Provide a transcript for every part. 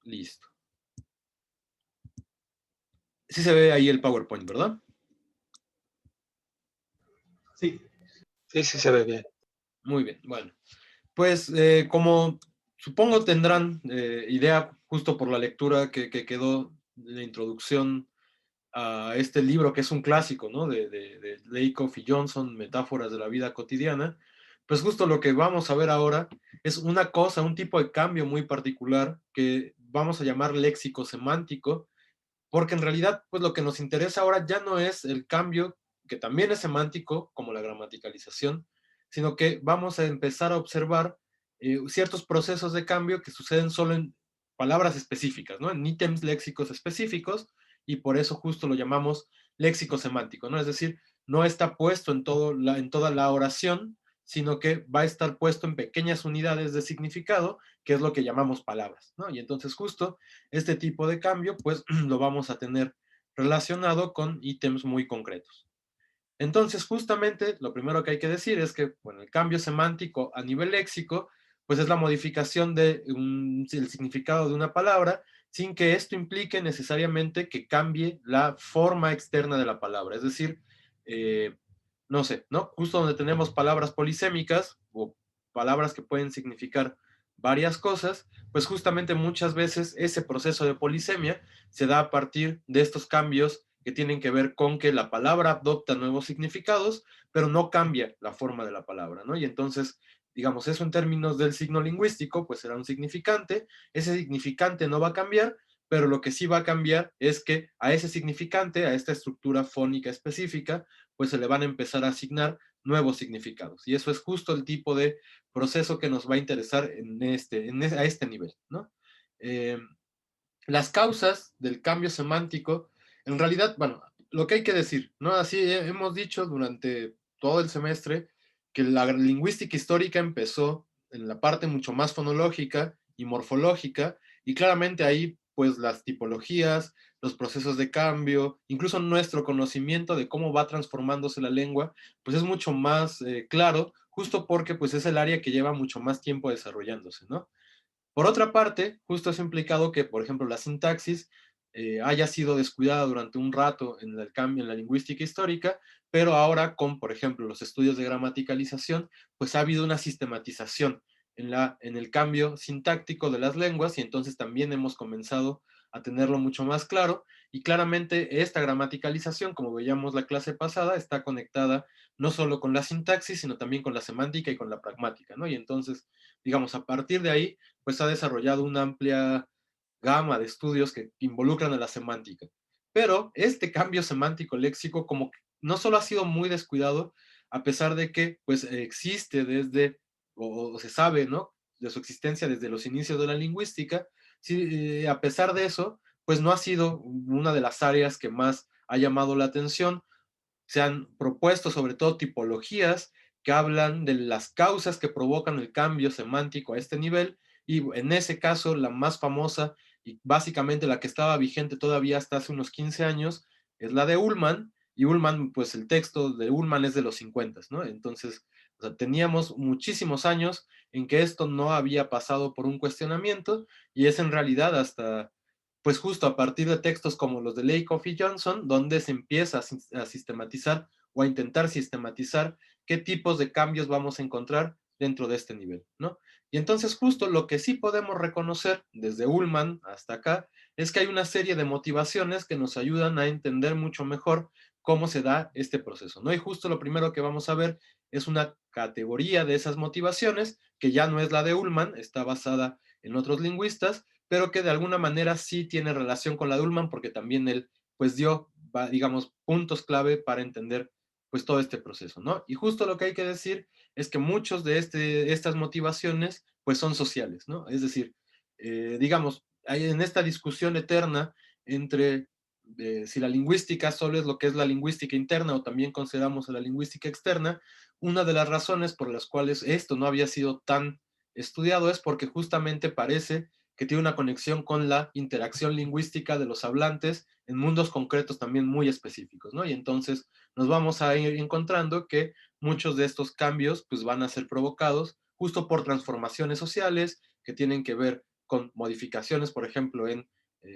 Listo. Sí se ve ahí el PowerPoint, ¿verdad? Sí. Sí, sí se ve bien. Muy bien, bueno. Pues como supongo tendrán idea justo por la lectura que quedó de la introducción a este libro que es un clásico, ¿no? De Lakoff y Johnson, Metáforas de la vida cotidiana, pues justo lo que vamos a ver ahora es una cosa, un tipo de cambio muy particular que vamos a llamar léxico semántico, porque en realidad pues lo que nos interesa ahora ya no es el cambio, que también es semántico, como la gramaticalización, sino que vamos a empezar a observar ciertos procesos de cambio que suceden solo en palabras específicas, ¿no? En ítems léxicos específicos, y por eso justo lo llamamos léxico semántico, ¿no? Es decir, no está puesto en toda la oración, sino que va a estar puesto en pequeñas unidades de significado, que es lo que llamamos palabras, ¿no? Y entonces justo este tipo de cambio, pues lo vamos a tener relacionado con ítems muy concretos. Entonces, justamente, lo primero que hay que decir es que, bueno, el cambio semántico a nivel léxico, pues es la modificación del significado de una palabra, sin que esto implique necesariamente que cambie la forma externa de la palabra. Es decir, eh, no sé, ¿no? Justo donde tenemos palabras polisémicas o palabras que pueden significar varias cosas, pues justamente muchas veces ese proceso de polisemia se da a partir de estos cambios que tienen que ver con que la palabra adopta nuevos significados, pero no cambia la forma de la palabra, ¿no? Y entonces, digamos, eso en términos del signo lingüístico, pues será un significante, ese significante no va a cambiar, pero lo que sí va a cambiar es que a ese significante, a esta estructura fónica específica, pues se le van a empezar a asignar nuevos significados. Y eso es justo el tipo de proceso que nos va a interesar a este nivel, ¿no? Eh, las causas del cambio semántico, en realidad, bueno, lo que hay que decir, ¿no? Así hemos dicho durante todo el semestre que la lingüística histórica empezó en la parte mucho más fonológica y morfológica, y claramente ahí, pues las tipologías, los procesos de cambio, incluso nuestro conocimiento de cómo va transformándose la lengua, pues es mucho más claro, justo porque pues es el área que lleva mucho más tiempo desarrollándose, ¿no? Por otra parte, justo eso ha implicado que, por ejemplo, la sintaxis haya sido descuidada durante un rato en el cambio en la lingüística histórica, pero ahora con, por ejemplo, los estudios de gramaticalización, pues ha habido una sistematización en el cambio sintáctico de las lenguas y entonces también hemos comenzado a tenerlo mucho más claro y claramente esta gramaticalización, como veíamos la clase pasada, está conectada no solo con la sintaxis, sino también con la semántica y con la pragmática, ¿no? Y entonces, digamos, a partir de ahí, pues ha desarrollado una amplia gama de estudios que involucran a la semántica. Pero este cambio semántico léxico como que no solo ha sido muy descuidado, a pesar de que pues existe desde, o se sabe, ¿no? De su existencia desde los inicios de la lingüística, sí, a pesar de eso, pues no ha sido una de las áreas que más ha llamado la atención. Se han propuesto sobre todo tipologías que hablan de las causas que provocan el cambio semántico a este nivel, y en ese caso la más famosa y básicamente la que estaba vigente todavía hasta hace unos 15 años es la de Ullmann, y Ullmann, pues el texto de Ullmann es de los 50, ¿no? Entonces, o sea, teníamos muchísimos años en que esto no había pasado por un cuestionamiento, y es en realidad hasta pues justo a partir de textos como los de Lakoff y Johnson, donde se empieza a sistematizar o a intentar sistematizar qué tipos de cambios vamos a encontrar dentro de este nivel, ¿no? Y entonces justo lo que sí podemos reconocer desde Ullmann hasta acá es que hay una serie de motivaciones que nos ayudan a entender mucho mejor cómo se da este proceso, ¿no? Y justo lo primero que vamos a ver es una categoría de esas motivaciones que ya no es la de Ullmann, está basada en otros lingüistas, pero que de alguna manera sí tiene relación con la de Ullmann porque también él pues dio, digamos, puntos clave para entender pues todo este proceso, ¿no? Y justo lo que hay que decir es que muchos de estas motivaciones pues son sociales, ¿no? Es decir, digamos, hay en esta discusión eterna entre si la lingüística solo es lo que es la lingüística interna o también consideramos a la lingüística externa, una de las razones por las cuales esto no había sido tan estudiado es porque justamente parece que tiene una conexión con la interacción lingüística de los hablantes en mundos concretos también muy específicos, ¿no? Y entonces nos vamos a ir encontrando que muchos de estos cambios pues van a ser provocados justo por transformaciones sociales que tienen que ver con modificaciones, por ejemplo, en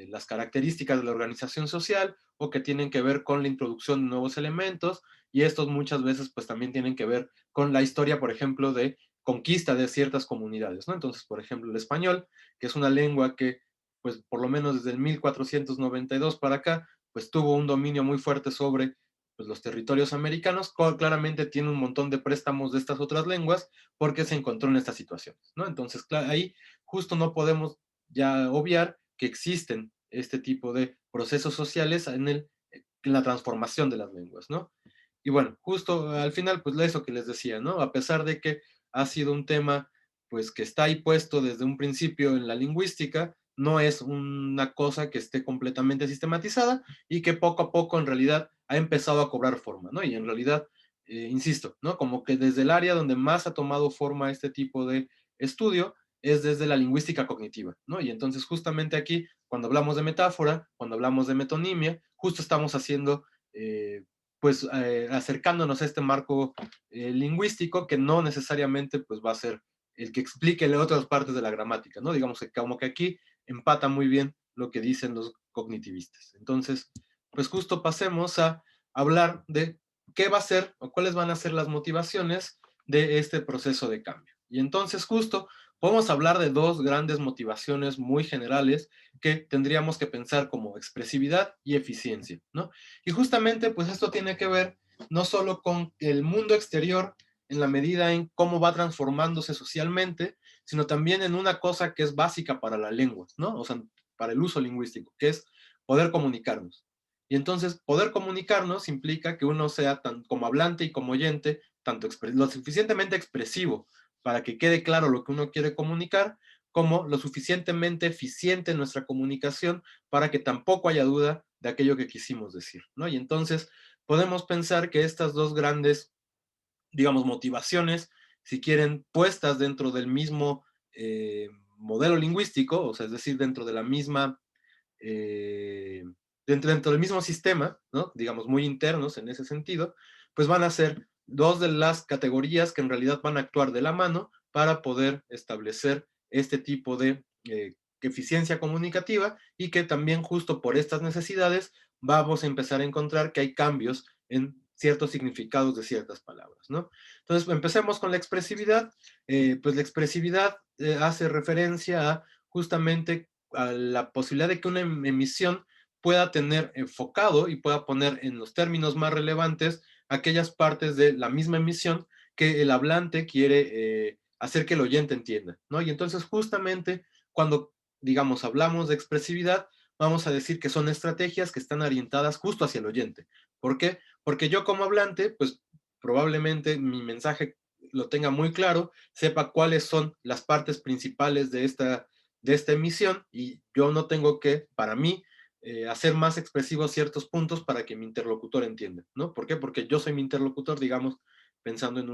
las características de la organización social, o que tienen que ver con la introducción de nuevos elementos, y estos muchas veces pues también tienen que ver con la historia, por ejemplo, de conquista de ciertas comunidades, ¿no? Entonces, por ejemplo, el español, que es una lengua que, pues por lo menos desde el 1492 para acá, pues tuvo un dominio muy fuerte sobre pues, los territorios americanos, claramente tiene un montón de préstamos de estas otras lenguas porque se encontró en estas situaciones, ¿no? Entonces, ahí justo no podemos ya obviar que existen este tipo de procesos sociales en la transformación de las lenguas, ¿no? Y bueno, justo al final, pues eso que les decía, ¿no? A pesar de que ha sido un tema, pues que está ahí puesto desde un principio en la lingüística, no es una cosa que esté completamente sistematizada y que poco a poco en realidad ha empezado a cobrar forma, ¿no? Y en realidad, insisto, ¿no? Como que desde el área donde más ha tomado forma este tipo de estudio es desde la lingüística cognitiva, ¿no? Y entonces justamente aquí, cuando hablamos de metáfora, cuando hablamos de metonimia, justo estamos haciendo pues acercándonos a este marco lingüístico que no necesariamente pues va a ser el que explique las otras partes de la gramática, ¿no? Digamos que como que aquí empata muy bien lo que dicen los cognitivistas. Entonces, pues justo pasemos a hablar de qué va a ser o cuáles van a ser las motivaciones de este proceso de cambio. Y entonces justo podemos hablar de dos grandes motivaciones muy generales que tendríamos que pensar como expresividad y eficiencia, ¿no? Y justamente, pues esto tiene que ver no solo con el mundo exterior en la medida en cómo va transformándose socialmente, sino también en una cosa que es básica para la lengua, ¿no? O sea, para el uso lingüístico, que es poder comunicarnos. Y entonces, poder comunicarnos implica que uno sea tan como hablante y como oyente, tanto lo suficientemente expresivo para que quede claro lo que uno quiere comunicar, como lo suficientemente eficiente en nuestra comunicación para que tampoco haya duda de aquello que quisimos decir, ¿no? Y entonces podemos pensar que estas dos grandes, digamos, motivaciones, si quieren, puestas dentro del mismo modelo lingüístico, o sea, es decir, dentro de la misma, eh, dentro del mismo sistema, ¿no? Digamos, muy internos en ese sentido, pues van a ser dos de las categorías que en realidad van a actuar de la mano para poder establecer este tipo de eficiencia comunicativa y que también justo por estas necesidades vamos a empezar a encontrar que hay cambios en ciertos significados de ciertas palabras, ¿no? Entonces, empecemos con la expresividad. Pues la expresividad hace referencia a justamente a la posibilidad de que una emisión pueda tener enfocado y pueda poner en los términos más relevantes aquellas partes de la misma emisión que el hablante quiere hacer que el oyente entienda, ¿no? Y entonces justamente cuando, digamos, hablamos de expresividad, vamos a decir que son estrategias que están orientadas justo hacia el oyente. ¿Por qué? Porque yo como hablante, pues probablemente mi mensaje lo tenga muy claro, sepa cuáles son las partes principales de esta emisión y yo no tengo que, para mí, hacer más expresivos ciertos puntos para que mi interlocutor entienda, ¿no? ¿Por qué? Porque yo soy mi interlocutor, digamos, pensando en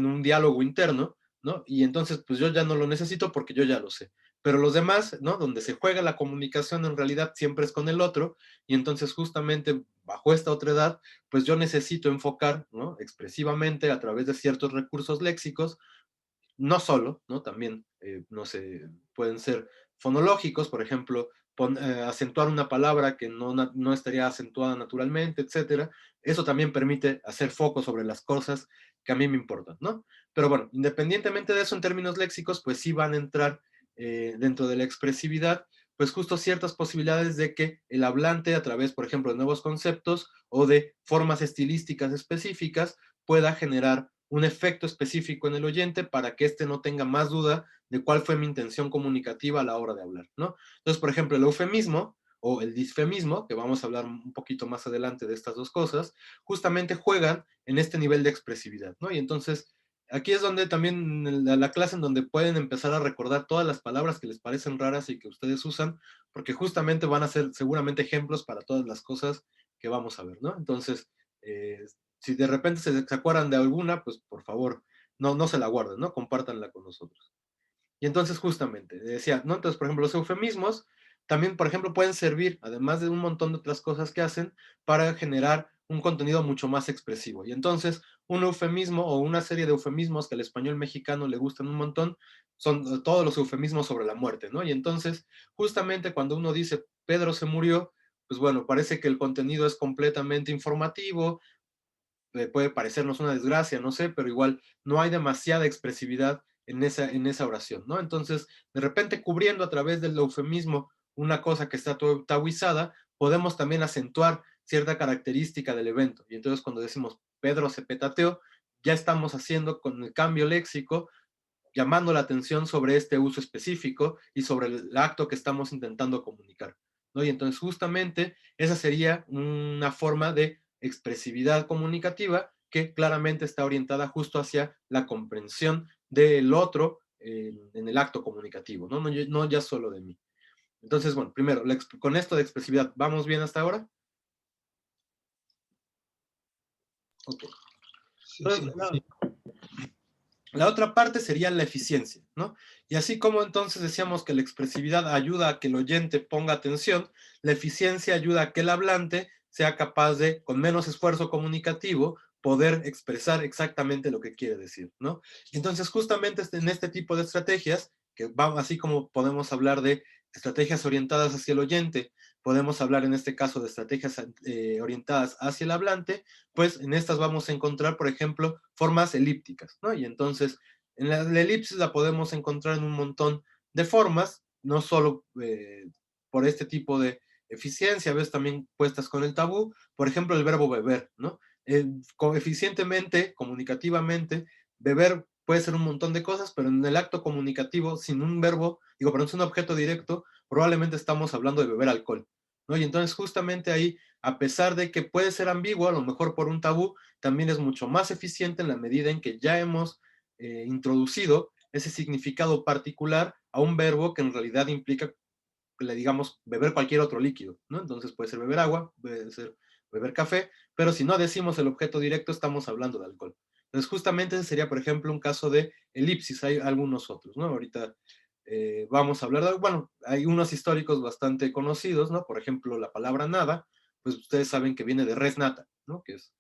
un diálogo interno, ¿no? Y entonces, pues yo ya no lo necesito porque yo ya lo sé. Pero los demás, ¿no? Donde se juega la comunicación en realidad siempre es con el otro, y entonces justamente bajo esta otra edad, pues yo necesito enfocar, ¿no? Expresivamente a través de ciertos recursos léxicos, no solo, ¿no? También, no sé, pueden ser fonológicos, por ejemplo, acentuar una palabra que no estaría acentuada naturalmente, etcétera. Eso también permite hacer foco sobre las cosas que a mí me importan, ¿no? Pero bueno, independientemente de eso, en términos léxicos, pues sí van a entrar dentro de la expresividad, pues justo ciertas posibilidades de que el hablante, a través, por ejemplo, de nuevos conceptos o de formas estilísticas específicas, pueda generar un efecto específico en el oyente para que éste no tenga más duda de cuál fue mi intención comunicativa a la hora de hablar, ¿no? Entonces, por ejemplo, el eufemismo o el disfemismo, que vamos a hablar un poquito más adelante de estas dos cosas, justamente juegan en este nivel de expresividad, ¿no? Y entonces, aquí es donde también la clase en donde pueden empezar a recordar todas las palabras que les parecen raras y que ustedes usan, porque justamente van a ser seguramente ejemplos para todas las cosas que vamos a ver, ¿no? Entonces, si de repente se acuerdan de alguna, pues por favor, no se la guarden, ¿no? Compártanla con nosotros. Y entonces justamente, decía, ¿no? Entonces, por ejemplo, los eufemismos también, por ejemplo, pueden servir, además de un montón de otras cosas que hacen, para generar un contenido mucho más expresivo. Y entonces, un eufemismo o una serie de eufemismos que al español mexicano le gustan un montón, son todos los eufemismos sobre la muerte, ¿no? Y entonces, justamente cuando uno dice Pedro se murió, pues bueno, parece que el contenido es completamente informativo, puede parecernos una desgracia, no sé, pero igual no hay demasiada expresividad en esa oración, ¿no? Entonces, de repente cubriendo a través del eufemismo una cosa que está tabuizada, podemos también acentuar cierta característica del evento. Y entonces cuando decimos Pedro se petateó, ya estamos haciendo con el cambio léxico, llamando la atención sobre este uso específico y sobre el acto que estamos intentando comunicar, ¿no? Y entonces justamente esa sería una forma de expresividad comunicativa que claramente está orientada justo hacia la comprensión del otro en el acto comunicativo, ¿no? No ya solo de mí. Entonces, bueno, primero, con esto de expresividad, ¿vamos bien hasta ahora? Ok. Sí, Entonces, sí. la otra parte sería la eficiencia, ¿no? Y así como entonces decíamos que la expresividad ayuda a que el oyente ponga atención, la eficiencia ayuda a que el hablante sea capaz de, con menos esfuerzo comunicativo, poder expresar exactamente lo que quiere decir, ¿no? Entonces, justamente en este tipo de estrategias, que vamos, así como podemos hablar de estrategias orientadas hacia el oyente, podemos hablar en este caso de estrategias orientadas hacia el hablante, pues en estas vamos a encontrar, por ejemplo, formas elípticas, ¿no? Y entonces, en la elipsis la podemos encontrar en un montón de formas, no solo por este tipo de eficiencia, a veces también puestas con el tabú, por ejemplo, el verbo beber, ¿no? Eficientemente, comunicativamente, beber puede ser un montón de cosas, pero en el acto comunicativo, sin un verbo, digo, pero no es un objeto directo, probablemente estamos hablando de beber alcohol, ¿no? Y entonces justamente ahí, a pesar de que puede ser ambiguo, a lo mejor por un tabú, también es mucho más eficiente en la medida en que ya hemos introducido ese significado particular a un verbo que en realidad implica, que le digamos, beber cualquier otro líquido, ¿no? Entonces puede ser beber agua, puede ser beber café, pero si no decimos el objeto directo, estamos hablando de alcohol. Entonces justamente ese sería, por ejemplo, un caso de elipsis, hay algunos otros, ¿no? Ahorita vamos a hablar de, bueno, hay unos históricos bastante conocidos, ¿no? Por ejemplo, la palabra nada, pues ustedes saben que viene de res nata, ¿no? Que es,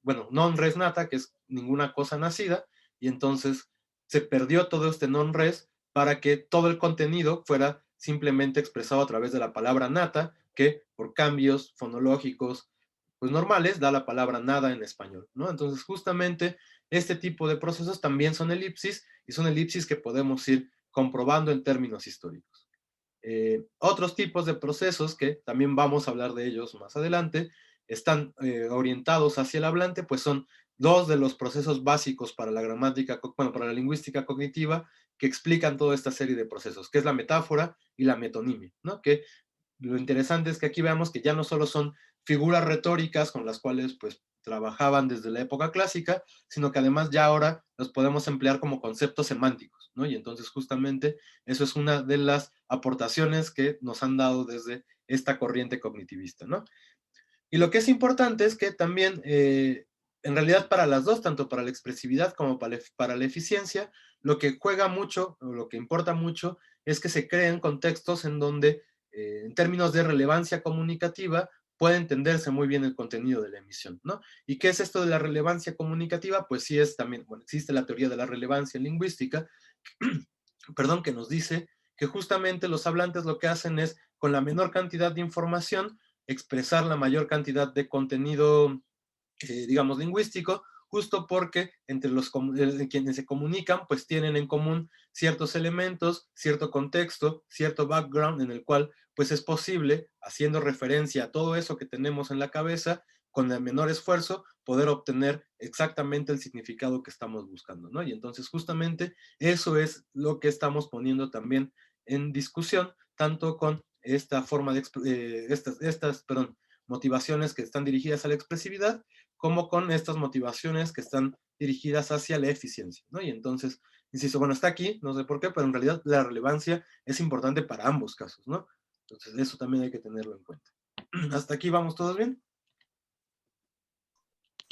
bueno, non res nata, que es ninguna cosa nacida, y entonces se perdió todo este non res para que todo el contenido fuera simplemente expresado a través de la palabra nata, que por cambios fonológicos pues normales da la palabra nada en español, ¿no? Entonces justamente este tipo de procesos también son elipsis y son elipsis que podemos ir comprobando en términos históricos. Otros tipos de procesos, que también vamos a hablar de ellos más adelante, están orientados hacia el hablante, pues son dos de los procesos básicos para la gramática, bueno, para la lingüística cognitiva, que explican toda esta serie de procesos, que es la metáfora y la metonimia, ¿no? Que lo interesante es que aquí veamos que ya no solo son figuras retóricas con las cuales pues trabajaban desde la época clásica, sino que además ya ahora los podemos emplear como conceptos semánticos, ¿no? Y entonces justamente eso es una de las aportaciones que nos han dado desde esta corriente cognitivista, ¿no? Y lo que es importante es que también, en realidad para las dos, tanto para la expresividad como para la eficiencia, lo que juega mucho, o lo que importa mucho, es que se creen contextos en donde, en términos de relevancia comunicativa, puede entenderse muy bien el contenido de la emisión, ¿no? ¿Y qué es esto de la relevancia comunicativa? Pues sí es también, bueno, existe la teoría de la relevancia lingüística, perdón, que nos dice que justamente los hablantes lo que hacen es, con la menor cantidad de información, expresar la mayor cantidad de contenido, digamos, lingüístico, justo porque entre los quienes se comunican, pues tienen en común ciertos elementos, cierto contexto, cierto background en el cual, pues es posible, haciendo referencia a todo eso que tenemos en la cabeza, con el menor esfuerzo, poder obtener exactamente el significado que estamos buscando, ¿no? Y entonces justamente eso es lo que estamos poniendo también en discusión, tanto con esta forma de, perdón, motivaciones que están dirigidas a la expresividad, como con estas motivaciones que están dirigidas hacia la eficiencia, ¿no? Y entonces, insisto, bueno, está aquí, no sé por qué, pero en realidad la relevancia es importante para ambos casos, ¿no? Entonces, eso también hay que tenerlo en cuenta. ¿Hasta aquí vamos todos bien?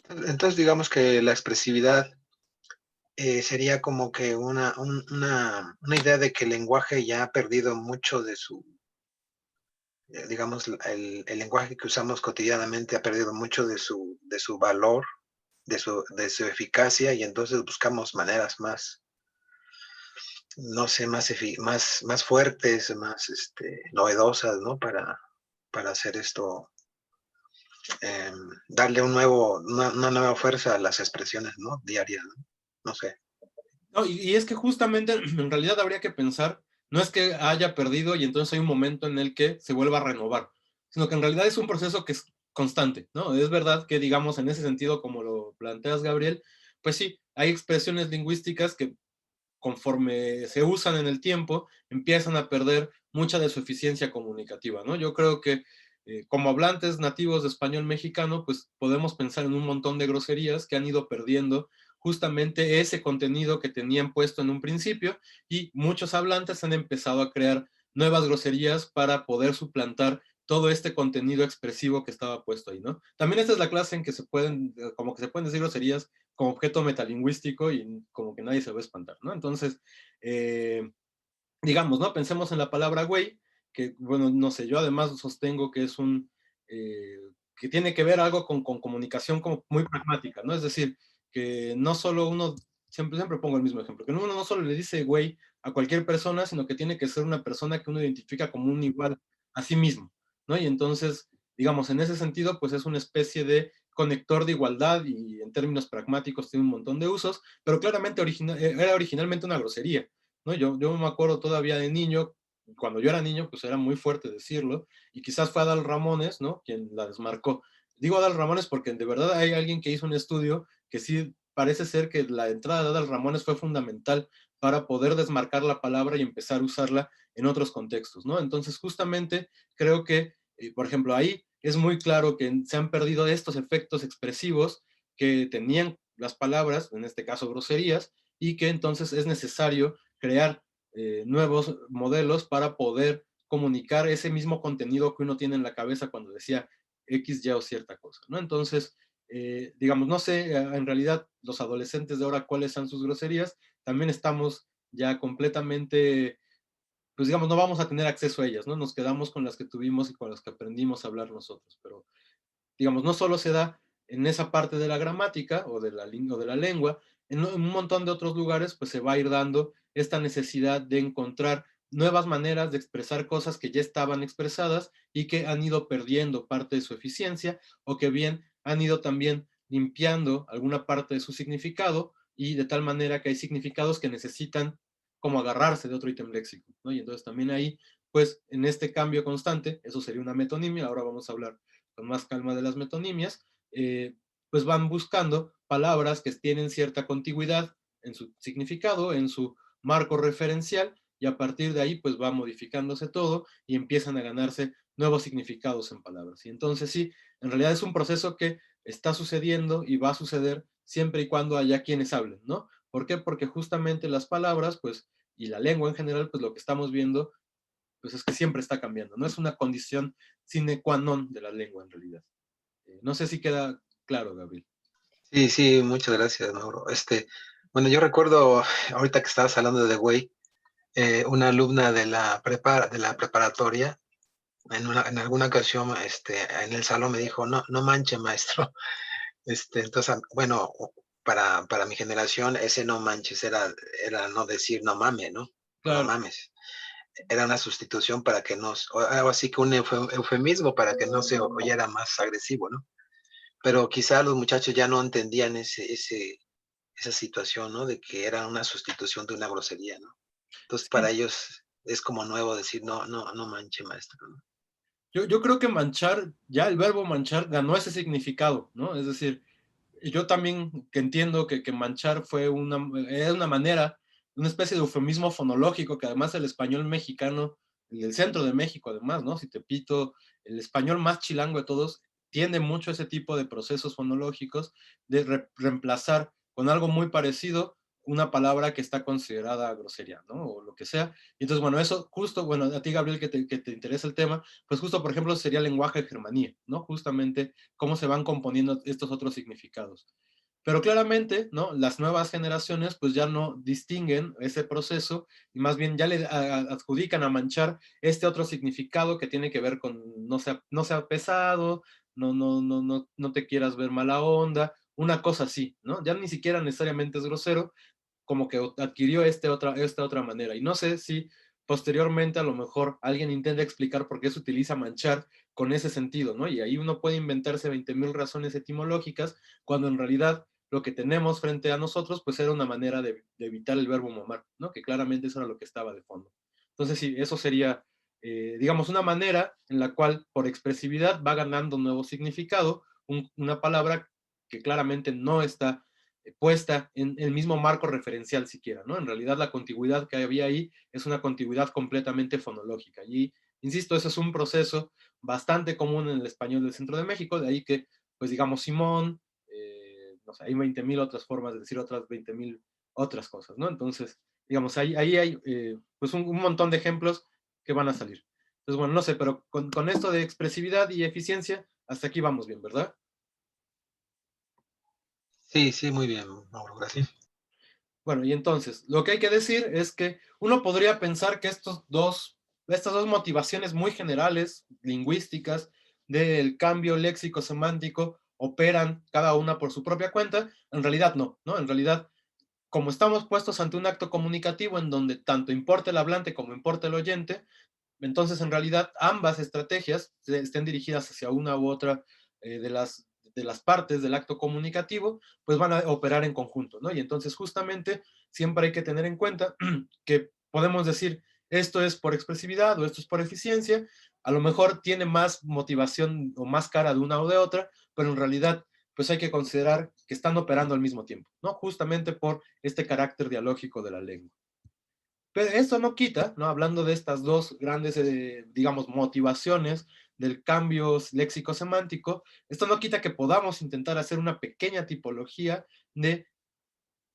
Entonces, digamos que la expresividad sería como que una idea de que el lenguaje ya ha perdido mucho de su, digamos, el lenguaje que usamos cotidianamente ha perdido mucho de su valor de su eficacia y entonces buscamos maneras más, no sé, más fuertes, más novedosas, ¿no? Para hacer esto, darle una nueva fuerza a las expresiones, ¿no? Diarias, ¿no? No sé. No, y es que justamente en realidad habría que pensar, no es que haya perdido y entonces hay un momento en el que se vuelva a renovar, sino que en realidad es un proceso que es constante, ¿no? Es verdad que, digamos, en ese sentido, como lo planteas, Gabriel, pues sí, hay expresiones lingüísticas que conforme se usan en el tiempo, empiezan a perder mucha de su eficiencia comunicativa, ¿no? Yo creo que como hablantes nativos de español mexicano, pues podemos pensar en un montón de groserías que han ido perdiendo justamente ese contenido que tenían puesto en un principio y muchos hablantes han empezado a crear nuevas groserías para poder suplantar todo este contenido expresivo que estaba puesto ahí, ¿no? También esta es la clase en que se pueden, como que se pueden decir groserías como objeto metalingüístico y como que nadie se va a espantar, ¿no? Entonces, eh, digamos, ¿no? Pensemos en la palabra güey, que, bueno, no sé, yo además sostengo que es eh, que tiene que ver algo con comunicación como muy pragmática, ¿no? Es decir, que no solo uno, siempre pongo el mismo ejemplo, que uno no solo le dice güey a cualquier persona, sino que tiene que ser una persona que uno identifica como un igual a sí mismo, ¿no? Y entonces, digamos, en ese sentido, pues es una especie de conector de igualdad y en términos pragmáticos tiene un montón de usos, pero claramente era originalmente una grosería, ¿no? Yo me acuerdo todavía de niño, cuando yo era niño, pues era muy fuerte decirlo, y quizás fue Adal Ramones, ¿no? Quien la desmarcó. Digo Adal Ramones porque de verdad hay alguien que hizo un estudio que sí parece ser que la entrada de Adal Ramones fue fundamental para poder desmarcar la palabra y empezar a usarla en otros contextos, ¿no? Entonces, justamente creo que, por ejemplo, ahí es muy claro que se han perdido estos efectos expresivos que tenían las palabras, en este caso groserías, y que entonces es necesario crear nuevos modelos para poder comunicar ese mismo contenido que uno tiene en la cabeza cuando decía X, Y o cierta cosa, ¿no? Entonces, digamos, no sé, en realidad los adolescentes de ahora cuáles son sus groserías, también estamos ya completamente, pues digamos, no vamos a tener acceso a ellas, ¿no? Nos quedamos con las que tuvimos y con las que aprendimos a hablar nosotros, pero digamos, no solo se da en esa parte de la gramática o de la lengua, en un montón de otros lugares pues se va a ir dando esta necesidad de encontrar nuevas maneras de expresar cosas que ya estaban expresadas y que han ido perdiendo parte de su eficiencia o que bien han ido también limpiando alguna parte de su significado y de tal manera que hay significados que necesitan como agarrarse de otro ítem léxico, ¿no? Y entonces también ahí, pues en este cambio constante, eso sería una metonimia, ahora vamos a hablar con más calma de las metonimias, pues van buscando palabras que tienen cierta contigüidad en su significado, en su marco referencial, y a partir de ahí pues va modificándose todo y empiezan a ganarse nuevos significados en palabras. Y entonces sí, en realidad es un proceso que está sucediendo y va a suceder siempre y cuando haya quienes hablen, ¿no? ¿Por qué? Porque justamente las palabras, pues, y la lengua en general, pues lo que estamos viendo pues es que siempre está cambiando, no es una condición sine qua non de la lengua en realidad. No sé si queda claro, Gabriel. Sí, sí, muchas gracias, Mauro. Bueno, yo recuerdo, ahorita que estabas hablando de güey, una alumna de la preparatoria, en alguna ocasión, en el salón me dijo, no, no manche, maestro. Entonces, bueno, para mi generación, ese no manches era no decir no mames, ¿no? O no Claro, mames. Era una sustitución para que o algo así que un eufemismo para que no se oyera más agresivo, ¿no? Pero quizá los muchachos ya no entendían esa situación, ¿no? De que era una sustitución de una grosería, ¿no? Entonces, para sí. ellos es como nuevo decir, no, no, no manche, maestro, ¿no? Yo creo que manchar, ya el verbo manchar ganó ese significado, ¿no? Es decir, yo también que entiendo que manchar es una manera, una especie de eufemismo fonológico que además el español mexicano, y el centro de México además, ¿no? Si te pito, el español más chilango de todos tiene mucho ese tipo de procesos fonológicos de reemplazar con algo muy parecido una palabra que está considerada grosería, ¿no? O lo que sea. Y entonces, bueno, eso justo, bueno, a ti, Gabriel, que te interesa el tema, pues justo, por ejemplo, sería lenguaje de germanía, ¿no? Justamente cómo se van componiendo estos otros significados. Pero claramente, ¿no? Las nuevas generaciones pues ya no distinguen ese proceso y más bien ya le adjudican a manchar este otro significado que tiene que ver con no sea pesado, no te quieras ver mala onda una cosa así, ¿no? Ya ni siquiera necesariamente es grosero, como que adquirió esta otra manera. Y no sé si posteriormente a lo mejor alguien intenta explicar por qué se utiliza manchar con ese sentido, ¿no? Y ahí uno puede inventarse 20,000 razones etimológicas, cuando en realidad lo que tenemos frente a nosotros, pues era una manera de evitar el verbo mamar, ¿no? Que claramente eso era lo que estaba de fondo. Entonces sí, eso sería, digamos, una manera en la cual por expresividad va ganando nuevo significado, una palabra que claramente no está puesta en el mismo marco referencial siquiera, ¿no? En realidad la contigüidad que había ahí es una contigüidad completamente fonológica. Y, insisto, eso es un proceso bastante común en el español del centro de México, de ahí que, pues digamos, Simón, no sé, hay 20,000 otras formas de decir otras 20,000 otras cosas, ¿no? Entonces, digamos, ahí hay pues un montón de ejemplos que van a salir. Entonces, bueno, no sé, pero con esto de expresividad y eficiencia, hasta aquí vamos bien, ¿verdad? Sí, sí, muy bien, Mauro, gracias. Bueno, y entonces, lo que hay que decir es que uno podría pensar que estas dos motivaciones muy generales, lingüísticas, del cambio léxico-semántico, operan cada una por su propia cuenta. En realidad no, ¿no? En realidad, como estamos puestos ante un acto comunicativo en donde tanto importa el hablante como importa el oyente, entonces en realidad ambas estrategias estén dirigidas hacia una u otra de las partes del acto comunicativo, pues van a operar en conjunto, ¿no? Y entonces justamente siempre hay que tener en cuenta que podemos decir esto es por expresividad o esto es por eficiencia, a lo mejor tiene más motivación o más cara de una o de otra, pero en realidad pues hay que considerar que están operando al mismo tiempo, ¿no? Justamente por este carácter dialógico de la lengua. Pero esto no quita, ¿no? Hablando de estas dos grandes, digamos, motivaciones del cambio léxico-semántico, esto no quita que podamos intentar hacer una pequeña tipología de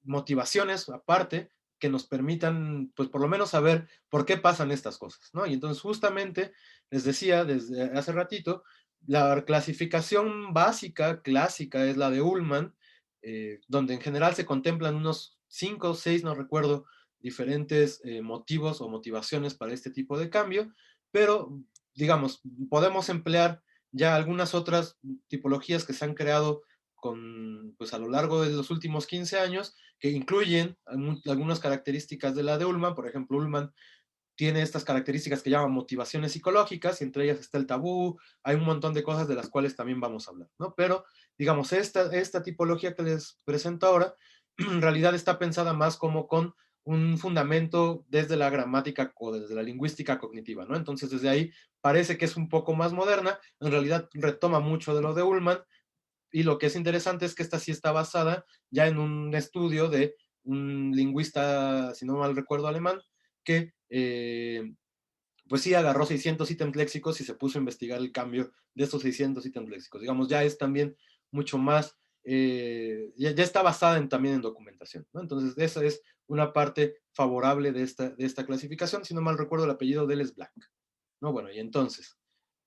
motivaciones aparte que nos permitan, pues por lo menos saber por qué pasan estas cosas, ¿no? Y entonces justamente, les decía desde hace ratito, la clasificación básica, clásica, es la de Ullmann, donde en general se contemplan unos 5 o 6, no recuerdo, diferentes motivos o motivaciones para este tipo de cambio, pero digamos, podemos emplear ya algunas otras tipologías que se han creado pues a lo largo de los últimos 15 años, que incluyen algunas características de la de Ullmann. Por ejemplo, Ullmann tiene estas características que llaman motivaciones psicológicas, y entre ellas está el tabú, hay un montón de cosas de las cuales también vamos a hablar, ¿no? Pero, digamos, esta tipología que les presento ahora, en realidad está pensada más como con un fundamento desde la gramática o desde la lingüística cognitiva, ¿no? Entonces, desde ahí parece que es un poco más moderna, en realidad retoma mucho de lo de Ullmann, y lo que es interesante es que esta sí está basada ya en un estudio de un lingüista, si no mal recuerdo, alemán, que pues sí agarró 600 ítems léxicos y se puso a investigar el cambio de estos 600 ítems léxicos. Digamos, ya es también mucho más, ya está basada también en documentación, ¿no? Entonces, esa es una parte favorable de esta clasificación. Si no mal recuerdo, el apellido de él es Black, ¿no? Bueno, y entonces,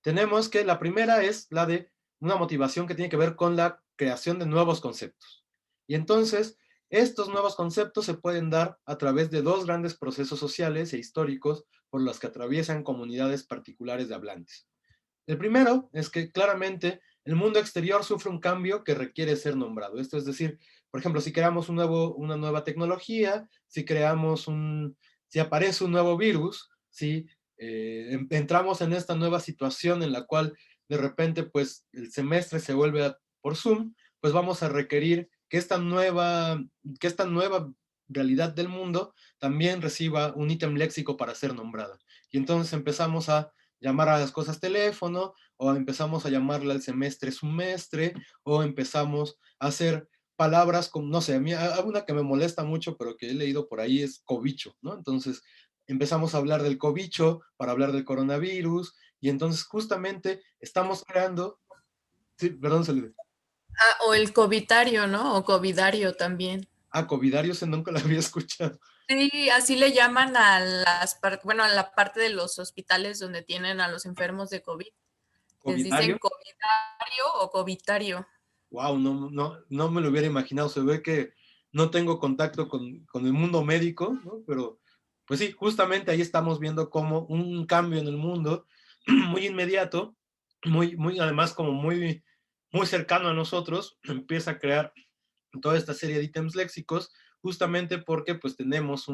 tenemos que la primera es la de una motivación que tiene que ver con la creación de nuevos conceptos. Y entonces, estos nuevos conceptos se pueden dar a través de dos grandes procesos sociales e históricos por los que atraviesan comunidades particulares de hablantes. El primero es que claramente el mundo exterior sufre un cambio que requiere ser nombrado. Esto es decir, por ejemplo, si creamos una nueva tecnología, si aparece un nuevo virus, si entramos en esta nueva situación en la cual de repente pues el semestre se vuelve por Zoom, pues vamos a requerir que esta nueva realidad del mundo también reciba un ítem léxico para ser nombrada. Y entonces empezamos a llamar a las cosas teléfono, o empezamos a llamarle al semestre, o empezamos a hacer palabras como, no sé, a mí hay una que me molesta mucho, pero que he leído por ahí es cobicho, ¿no? Entonces empezamos a hablar del cobicho para hablar del coronavirus, y entonces justamente estamos creando, sí, perdón, Salud. Ah, o el covitario, ¿no? O covidario también. Ah, covidario, ese nunca lo había escuchado. Sí, así le llaman a bueno, a la parte de los hospitales donde tienen a los enfermos de COVID. Les dicen Covidario. covidario o covitario. Wow, no me lo hubiera imaginado. Se ve que no tengo contacto con el mundo médico, ¿no? Pero, pues sí, justamente ahí estamos viendo como un cambio en el mundo muy inmediato, además como muy cercano a nosotros, empieza a crear toda esta serie de ítems léxicos, justamente porque pues tenemos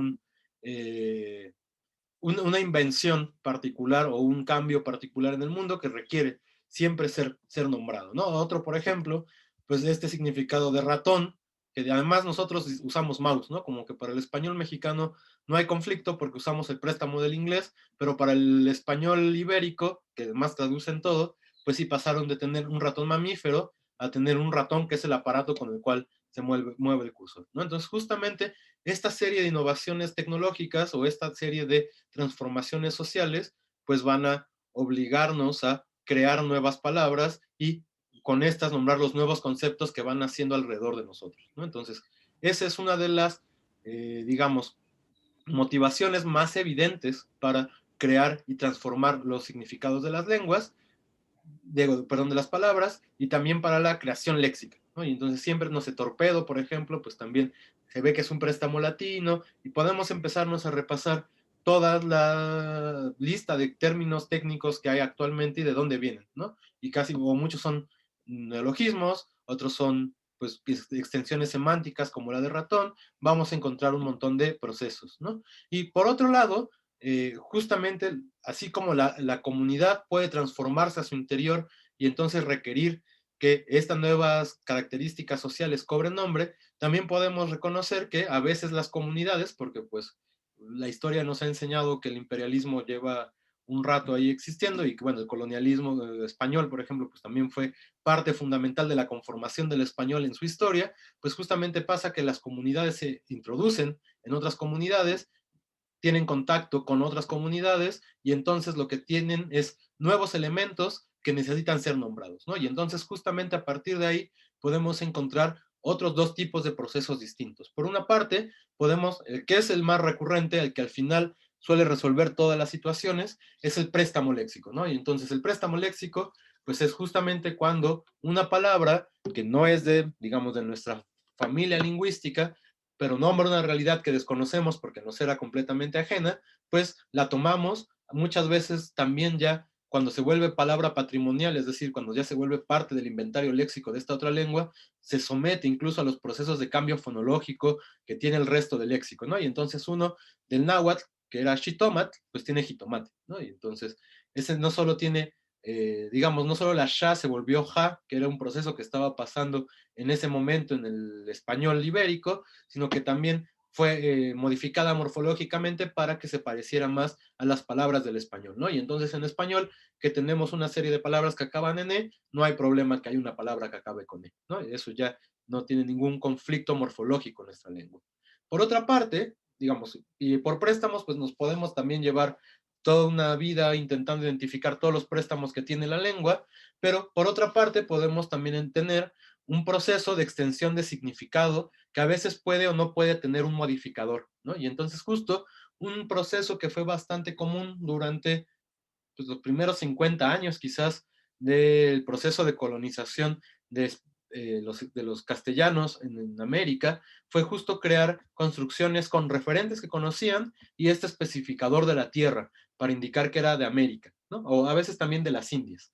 una invención particular o un cambio particular en el mundo que requiere siempre ser nombrado, ¿no? Otro, por ejemplo, pues este significado de ratón, que además nosotros usamos mouse, ¿no? Como que para el español mexicano no hay conflicto porque usamos el préstamo del inglés, pero para el español ibérico, que además traducen todo, pues sí pasaron de tener un ratón mamífero a tener un ratón que es el aparato con el cual se mueve el cursor, ¿no? Entonces, justamente esta serie de innovaciones tecnológicas o esta serie de transformaciones sociales, pues van a obligarnos a crear nuevas palabras y con estas nombrar los nuevos conceptos que van naciendo alrededor de nosotros, ¿no? Entonces, esa es una de las, digamos, motivaciones más evidentes para crear y transformar los significados de las lenguas, de las palabras, y también para la creación léxica, ¿no? Y entonces siempre, no sé, torpedo, por ejemplo, pues también se ve que es un préstamo latino, y podemos empezarnos a repasar toda la lista de términos técnicos que hay actualmente y de dónde vienen, ¿no? Y casi, o muchos son neologismos, otros son pues extensiones semánticas como la de ratón, vamos a encontrar un montón de procesos, ¿no? Y por otro lado, justamente así como la comunidad puede transformarse a su interior y entonces requerir que estas nuevas características sociales cobren nombre, también podemos reconocer que a veces las comunidades, porque pues la historia nos ha enseñado que el imperialismo lleva un rato ahí existiendo y que bueno, el colonialismo español, por ejemplo, pues también fue parte fundamental de la conformación del español en su historia, pues justamente pasa que las comunidades se introducen en otras comunidades, tienen contacto con otras comunidades y entonces lo que tienen es nuevos elementos que necesitan ser nombrados, ¿no? Y entonces justamente a partir de ahí podemos encontrar otros dos tipos de procesos distintos. Por una parte, podemos, el que es el más recurrente, el que al final suele resolver todas las situaciones, es el préstamo léxico, ¿no? Y entonces el préstamo léxico, pues es justamente cuando una palabra que no es de, digamos, de nuestra familia lingüística, pero nombra una realidad que desconocemos porque nos era completamente ajena, pues la tomamos muchas veces también ya cuando se vuelve palabra patrimonial, es decir, cuando ya se vuelve parte del inventario léxico de esta otra lengua, se somete incluso a los procesos de cambio fonológico que tiene el resto del léxico, ¿no? Y entonces uno del náhuatl, que era xitomat, pues tiene jitomate, ¿no? Y entonces ese no solo tiene, digamos, no solo la sha se volvió ja, que era un proceso que estaba pasando en ese momento en el español ibérico, sino que también fue modificada morfológicamente para que se pareciera más a las palabras del español, ¿no? Y entonces en español, que tenemos una serie de palabras que acaban en E, no hay problema que haya una palabra que acabe con E, ¿no? Y eso ya no tiene ningún conflicto morfológico en nuestra lengua. Por otra parte, digamos, y por préstamos, pues nos podemos también llevar toda una vida intentando identificar todos los préstamos que tiene la lengua, pero por otra parte podemos también tener un proceso de extensión de significado que a veces puede o no puede tener un modificador, ¿no? Y entonces justo un proceso que fue bastante común durante pues, los primeros 50 años quizás del proceso de colonización de los castellanos en América, fue justo crear construcciones con referentes que conocían y este especificador de la tierra para indicar que era de América, ¿no? O a veces también de las Indias.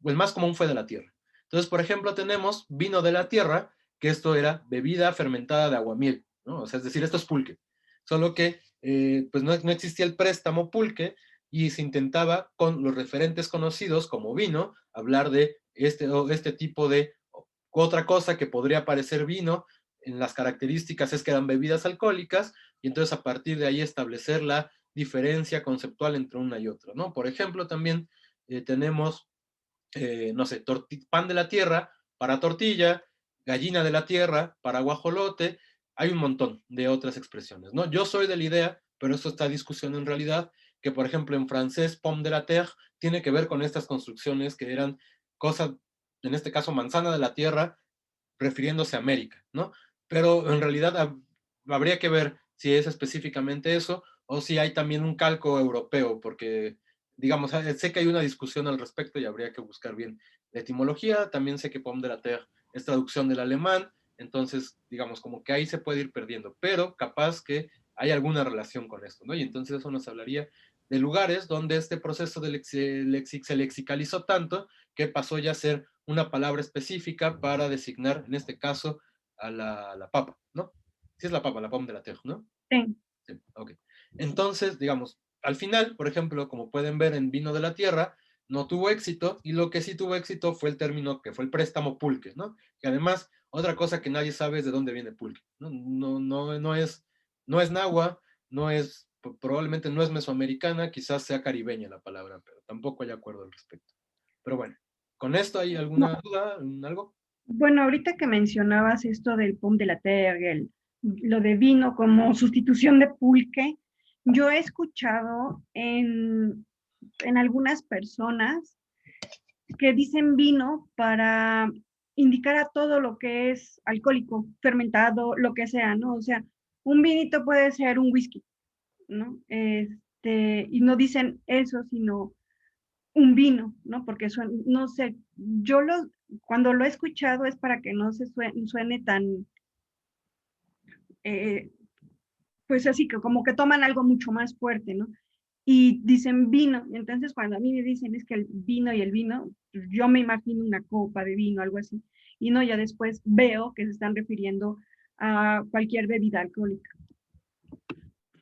El más común fue de la tierra. Entonces, por ejemplo, tenemos vino de la tierra, que esto era bebida fermentada de aguamiel, ¿no? O sea, es decir, esto es pulque. Solo que pues no existía el préstamo pulque y se intentaba con los referentes conocidos como vino hablar de este tipo de otra cosa que podría parecer vino. En las características es que eran bebidas alcohólicas y entonces a partir de ahí establecer la diferencia conceptual entre una y otra, ¿no? Por ejemplo, también tenemos no sé, pan de la tierra para tortilla, gallina de la tierra para guajolote, hay un montón de otras expresiones, ¿no? Yo soy de la idea, pero esto está en discusión en realidad, que por ejemplo en francés, pomme de la terre tiene que ver con estas construcciones que eran cosas, en este caso manzana de la tierra, refiriéndose a América, ¿no? Pero en realidad habría que ver si es específicamente eso o si hay también un calco europeo, porque, digamos, sé que hay una discusión al respecto y habría que buscar bien la etimología. También sé que pomme de la terre es traducción del alemán, entonces, digamos, como que ahí se puede ir perdiendo, pero capaz que hay alguna relación con esto, ¿no? Y entonces eso nos hablaría de lugares donde este proceso se lexicalizó tanto que pasó ya a ser una palabra específica para designar, en este caso, a la papa, ¿no? Sí es la papa, la pomme de la terre, ¿no? Sí. Sí, ok. Entonces, digamos, al final, por ejemplo, como pueden ver en Vino de la Tierra, no tuvo éxito, y lo que sí tuvo éxito fue el término que fue el préstamo pulque, ¿no? Que además, otra cosa que nadie sabe es de dónde viene pulque, ¿no? No es náhuatl, probablemente no es mesoamericana, quizás sea caribeña la palabra, pero tampoco hay acuerdo al respecto. Pero bueno, ¿con esto hay No, alguna duda, algo? bueno, ahorita que mencionabas esto del pomme de la terre, lo de vino como sustitución de pulque, yo he escuchado en algunas personas que dicen vino para indicar a todo lo que es alcohólico, fermentado, lo que sea, ¿no? O sea, un vinito puede ser un whisky, ¿no? Y no dicen eso, sino un vino, ¿no? Porque no sé, cuando lo he escuchado es para que no se suene tan, eh, pues así que como que toman algo mucho más fuerte, ¿no? Y dicen vino, entonces cuando a mí me dicen es que el vino y el vino, pues yo me imagino una copa de vino, algo así, y no, ya después veo que se están refiriendo a cualquier bebida alcohólica.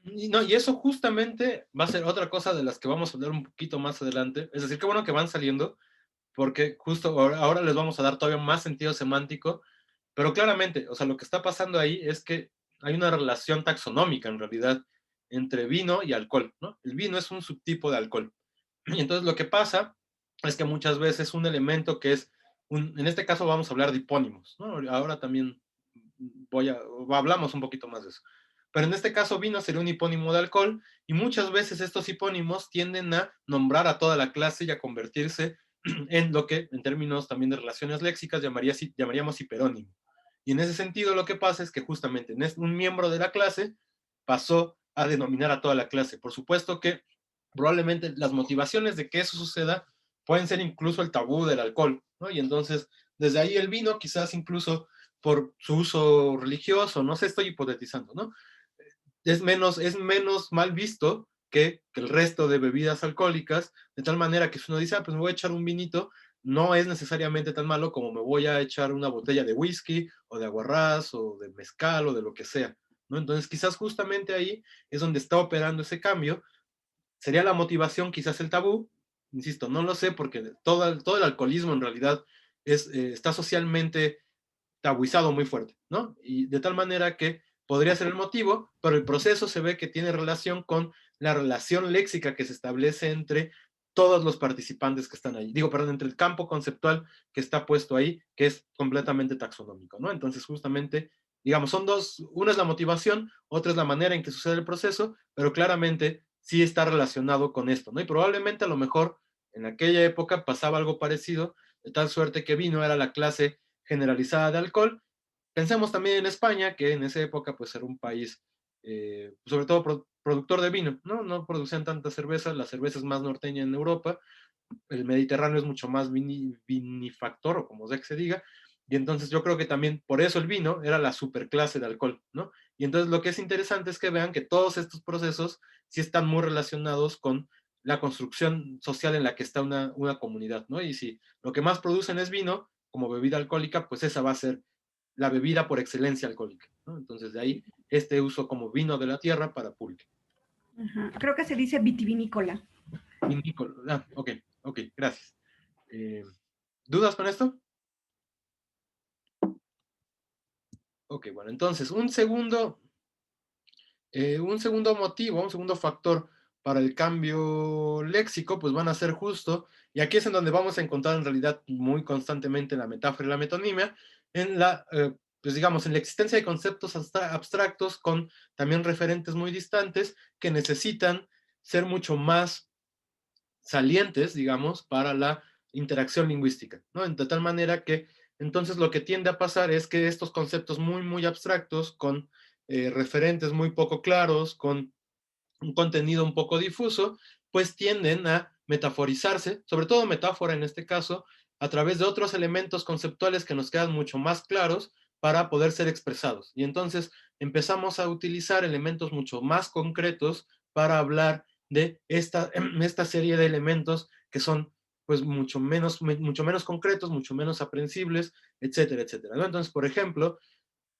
Y, no, y eso justamente va a ser otra cosa de las que vamos a hablar un poquito más adelante. Es decir, qué bueno que van saliendo, porque justo ahora les vamos a dar todavía más sentido semántico, pero claramente, o sea, lo que está pasando ahí es que hay una relación taxonómica en realidad entre vino y alcohol, ¿no? El vino es un subtipo de alcohol. Y entonces lo que pasa es que muchas veces un elemento que es, en este caso vamos a hablar de hipónimos, ¿no? Ahora también hablamos un poquito más de eso. Pero en este caso vino sería un hipónimo de alcohol, y muchas veces estos hipónimos tienden a nombrar a toda la clase y a convertirse en lo que, en términos también de relaciones léxicas, llamaríamos hiperónimo. Y en ese sentido lo que pasa es que justamente un miembro de la clase pasó a denominar a toda la clase. Por supuesto que probablemente las motivaciones de que eso suceda pueden ser incluso el tabú del alcohol, ¿no? Y entonces, desde ahí el vino, quizás incluso por su uso religioso, no sé, estoy hipotetizando, ¿no? Es menos mal visto que el resto de bebidas alcohólicas, de tal manera que si uno dice, pues me voy a echar un vinito, no es necesariamente tan malo como me voy a echar una botella de whisky, o de aguarrás, o de mezcal, o de lo que sea, ¿no? Entonces, quizás justamente ahí es donde está operando ese cambio. ¿Sería la motivación quizás el tabú? Insisto, no lo sé, porque todo el alcoholismo en realidad está socialmente tabuizado muy fuerte, ¿no? Y de tal manera que podría ser el motivo, pero el proceso se ve que tiene relación con la relación léxica que se establece entre todos los participantes que están ahí. Digo, perdón, entre el campo conceptual que está puesto ahí, que es completamente taxonómico, ¿no? Entonces, justamente, digamos, son dos, una es la motivación, otra es la manera en que sucede el proceso, pero claramente sí está relacionado con esto, ¿no? Y probablemente a lo mejor en aquella época pasaba algo parecido, de tal suerte que vino era la clase generalizada de alcohol. Pensemos también en España, que en esa época pues era un país, sobre todo productor de vino, ¿no? No producían tanta cerveza, la cerveza es más norteña en Europa, el Mediterráneo es mucho más vinifactor, o como sea que se diga, y entonces yo creo que también por eso el vino era la superclase de alcohol, ¿no? Y entonces lo que es interesante es que vean que todos estos procesos sí están muy relacionados con la construcción social en la que está una comunidad, ¿no? Y si lo que más producen es vino, como bebida alcohólica, pues esa va a ser la bebida por excelencia alcohólica, ¿no? Entonces de ahí este uso como vino de la tierra para pulque. Ajá. Creo que se dice vitivinícola. Ok, gracias. ¿Dudas con esto? Ok, bueno, entonces un segundo motivo, un segundo factor para el cambio léxico, pues van a ser justo, y aquí es en donde vamos a encontrar en realidad muy constantemente la metáfora y la metonimia, pues digamos, en la existencia de conceptos abstractos con también referentes muy distantes que necesitan ser mucho más salientes, digamos, para la interacción lingüística, ¿no? De tal manera que entonces lo que tiende a pasar es que estos conceptos muy, muy abstractos, con referentes muy poco claros, con un contenido un poco difuso, pues tienden a metaforizarse, sobre todo metáfora en este caso, a través de otros elementos conceptuales que nos quedan mucho más claros para poder ser expresados. Y entonces empezamos a utilizar elementos mucho más concretos para hablar de esta serie de elementos que son pues mucho menos concretos, mucho menos aprehensibles, etcétera, etcétera, ¿no? Entonces, por ejemplo,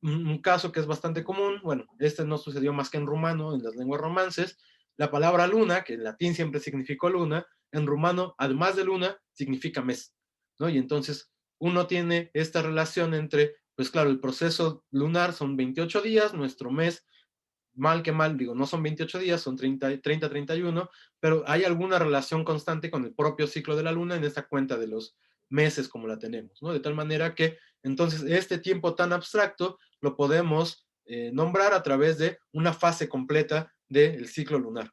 un caso que es bastante común, bueno, este no sucedió más que en rumano, en las lenguas romances, la palabra luna, que en latín siempre significó luna, en rumano, además de luna, significa mes, ¿no? Y entonces uno tiene esta relación entre, pues claro, el proceso lunar son 28 días, nuestro mes, mal que mal, digo, no son 28 días, son 31, pero hay alguna relación constante con el propio ciclo de la luna en esta cuenta de los meses como la tenemos, ¿no? De tal manera que entonces este tiempo tan abstracto lo podemos nombrar a través de una fase completa del ciclo lunar.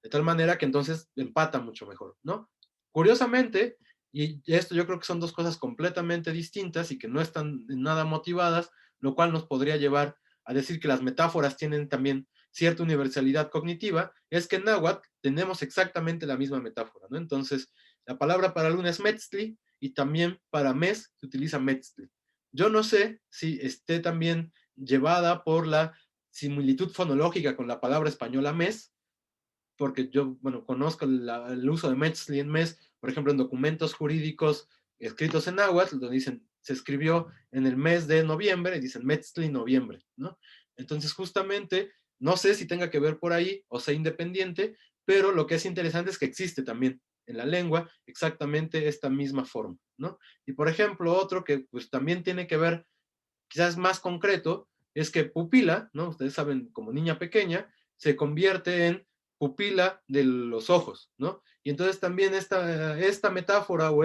De tal manera que entonces empata mucho mejor, ¿no? Curiosamente, y esto yo creo que son dos cosas completamente distintas y que no están nada motivadas, lo cual nos podría llevar a decir que las metáforas tienen también cierta universalidad cognitiva, es que en náhuatl tenemos exactamente la misma metáfora, ¿no? Entonces, la palabra para luna es metzli y también para mes se utiliza metzli. Yo no sé si esté también llevada por la similitud fonológica con la palabra española mes, porque yo, bueno, conozco el uso de metzli en mes, por ejemplo, en documentos jurídicos escritos en náhuatl, donde dicen, se escribió en el mes de noviembre, y dicen metzli noviembre, ¿no? Entonces, justamente, no sé si tenga que ver por ahí o sea independiente, pero lo que es interesante es que existe también en la lengua exactamente esta misma forma, ¿no? Y por ejemplo, otro que pues también tiene que ver, quizás más concreto, es que pupila, ¿no? Ustedes saben, como niña pequeña, se convierte en pupila de los ojos, ¿no? Y entonces también esta metáfora o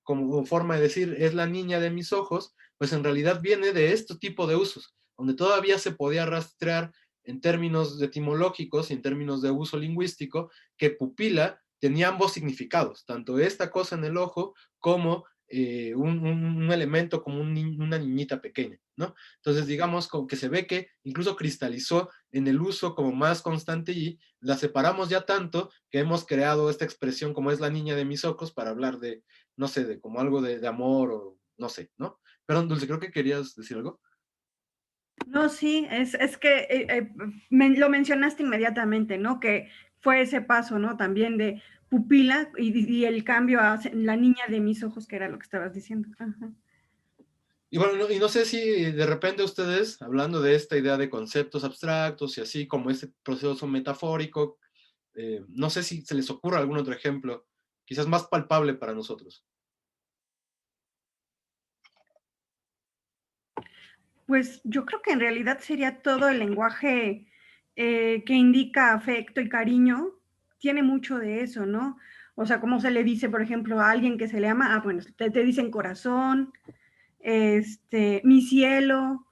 como forma de decir, es la niña de mis ojos, pues en realidad viene de este tipo de usos, donde todavía se podía rastrear en términos etimológicos y en términos de uso lingüístico, que pupila tenía ambos significados, tanto esta cosa en el ojo como un elemento como una niñita pequeña, ¿no? Entonces, digamos, como que se ve que incluso cristalizó en el uso como más constante y la separamos ya tanto que hemos creado esta expresión como es la niña de mis ojos para hablar de, no sé, de como algo de amor o no sé, ¿no? Perdón, Dulce, creo que querías decir algo. No, sí, es que lo mencionaste inmediatamente, ¿no? Que fue ese paso, ¿no? También de pupila y el cambio a la niña de mis ojos, que era lo que estabas diciendo. Ajá. Y bueno, y no sé si de repente ustedes, hablando de esta idea de conceptos abstractos y así como este proceso metafórico, no sé si se les ocurre algún otro ejemplo, quizás más palpable para nosotros. Pues yo creo que en realidad sería todo el lenguaje que indica afecto y cariño, tiene mucho de eso, ¿no? O sea, como se le dice, por ejemplo, a alguien que se le ama, bueno, te dicen corazón, mi cielo,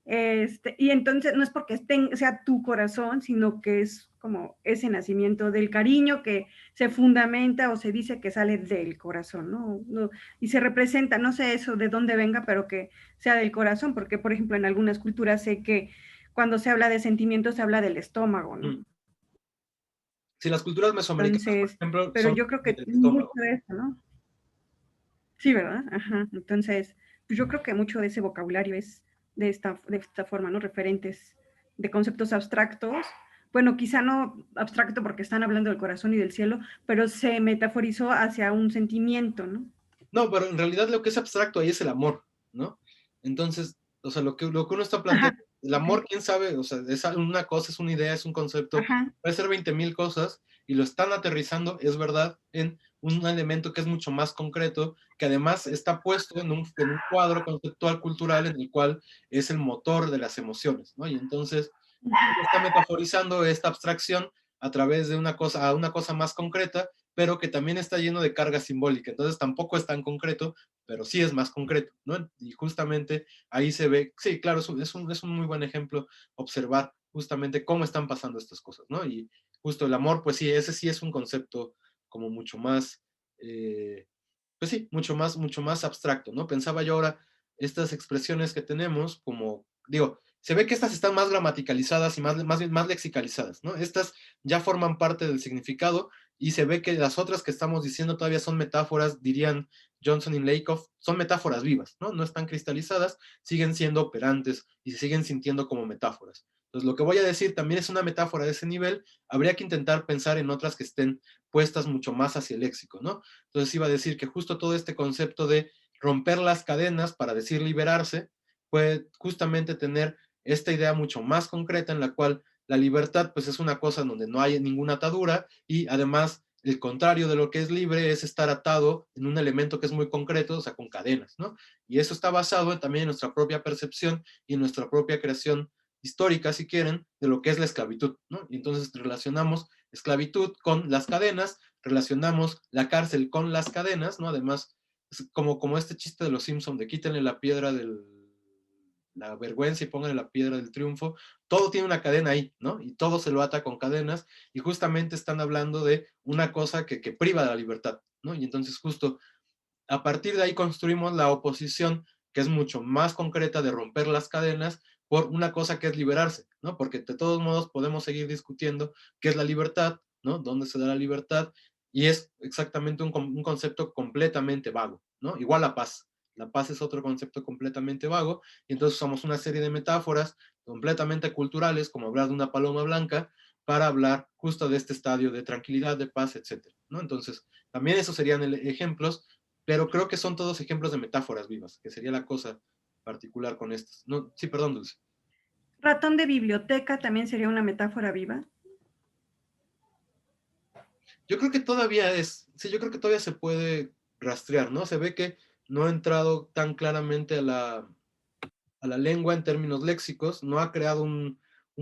y entonces no es porque sea tu corazón, sino que es como ese nacimiento del cariño que se fundamenta o se dice que sale del corazón, ¿no? Y se representa, no sé eso de dónde venga, pero que sea del corazón, porque por ejemplo en algunas culturas sé que cuando se habla de sentimientos se habla del estómago, ¿no? Si las culturas mesoamericanas, Entonces, por ejemplo, pero son yo creo que del mucho estómago. de eso, ¿no? Sí, ¿verdad? Ajá. Entonces, pues yo creo que mucho de ese vocabulario es de esta forma, ¿no? Referentes de conceptos abstractos. Bueno, quizá no abstracto porque están hablando del corazón y del cielo, pero se metaforizó hacia un sentimiento, ¿no? No, pero en realidad lo que es abstracto ahí es el amor, ¿no? Entonces, o sea, lo que uno está Ajá. planteando, el amor, quién sabe, o sea, es una cosa, es una idea, es un concepto, Ajá. puede ser 20,000 cosas, y lo están aterrizando, es verdad, en un elemento que es mucho más concreto, que además está puesto en un cuadro conceptual cultural en el cual es el motor de las emociones, ¿no? Y entonces, está metaforizando esta abstracción a través de a una cosa más concreta, pero que también está lleno de carga simbólica. Entonces tampoco es tan concreto, pero sí es más concreto, ¿no? Y justamente ahí se ve, sí, claro, es un muy buen ejemplo observar justamente cómo están pasando estas cosas, ¿no? Y justo el amor, pues sí, ese sí es un concepto como mucho más, pues sí, mucho más abstracto, ¿no? Pensaba yo ahora, estas expresiones que tenemos, como, digo, se ve que estas están más gramaticalizadas y más lexicalizadas, ¿no? Estas ya forman parte del significado y se ve que las otras que estamos diciendo todavía son metáforas, dirían Johnson y Lakoff, son metáforas vivas, ¿no? No están cristalizadas, siguen siendo operantes y se siguen sintiendo como metáforas. Entonces, lo que voy a decir también es una metáfora de ese nivel, habría que intentar pensar en otras que estén puestas mucho más hacia el léxico, ¿no? Entonces iba a decir que justo todo este concepto de romper las cadenas para decir liberarse, puede justamente tener esta idea mucho más concreta en la cual la libertad pues es una cosa donde no hay ninguna atadura y además el contrario de lo que es libre es estar atado en un elemento que es muy concreto, o sea, con cadenas, ¿no? Y eso está basado también en nuestra propia percepción y en nuestra propia creación histórica, si quieren, de lo que es la esclavitud, ¿no? Y entonces relacionamos esclavitud con las cadenas, relacionamos la cárcel con las cadenas, ¿no? Además, es como este chiste de los Simpsons, de quítenle la piedra la vergüenza y pónganle la piedra del triunfo, todo tiene una cadena ahí, ¿no? Y todo se lo ata con cadenas, y justamente están hablando de una cosa que priva de la libertad, ¿no? Y entonces justo a partir de ahí construimos la oposición, que es mucho más concreta de romper las cadenas por una cosa que es liberarse, ¿no? Porque de todos modos podemos seguir discutiendo qué es la libertad, ¿no? ¿Dónde se da la libertad? Y es exactamente un concepto completamente vago, ¿no? Igual la paz. La paz es otro concepto completamente vago, y entonces usamos una serie de metáforas completamente culturales, como hablar de una paloma blanca, para hablar justo de este estadio de tranquilidad, de paz, etcétera, ¿no? Entonces, también esos serían ejemplos, pero creo que son todos ejemplos de metáforas vivas, que sería la cosa particular con estas. No, sí, perdón, Dulce. Ratón de biblioteca también sería una metáfora viva. Yo creo que todavía sí, yo creo que todavía se puede rastrear, ¿no? Se ve que no ha entrado tan claramente a la lengua en términos léxicos, no ha creado un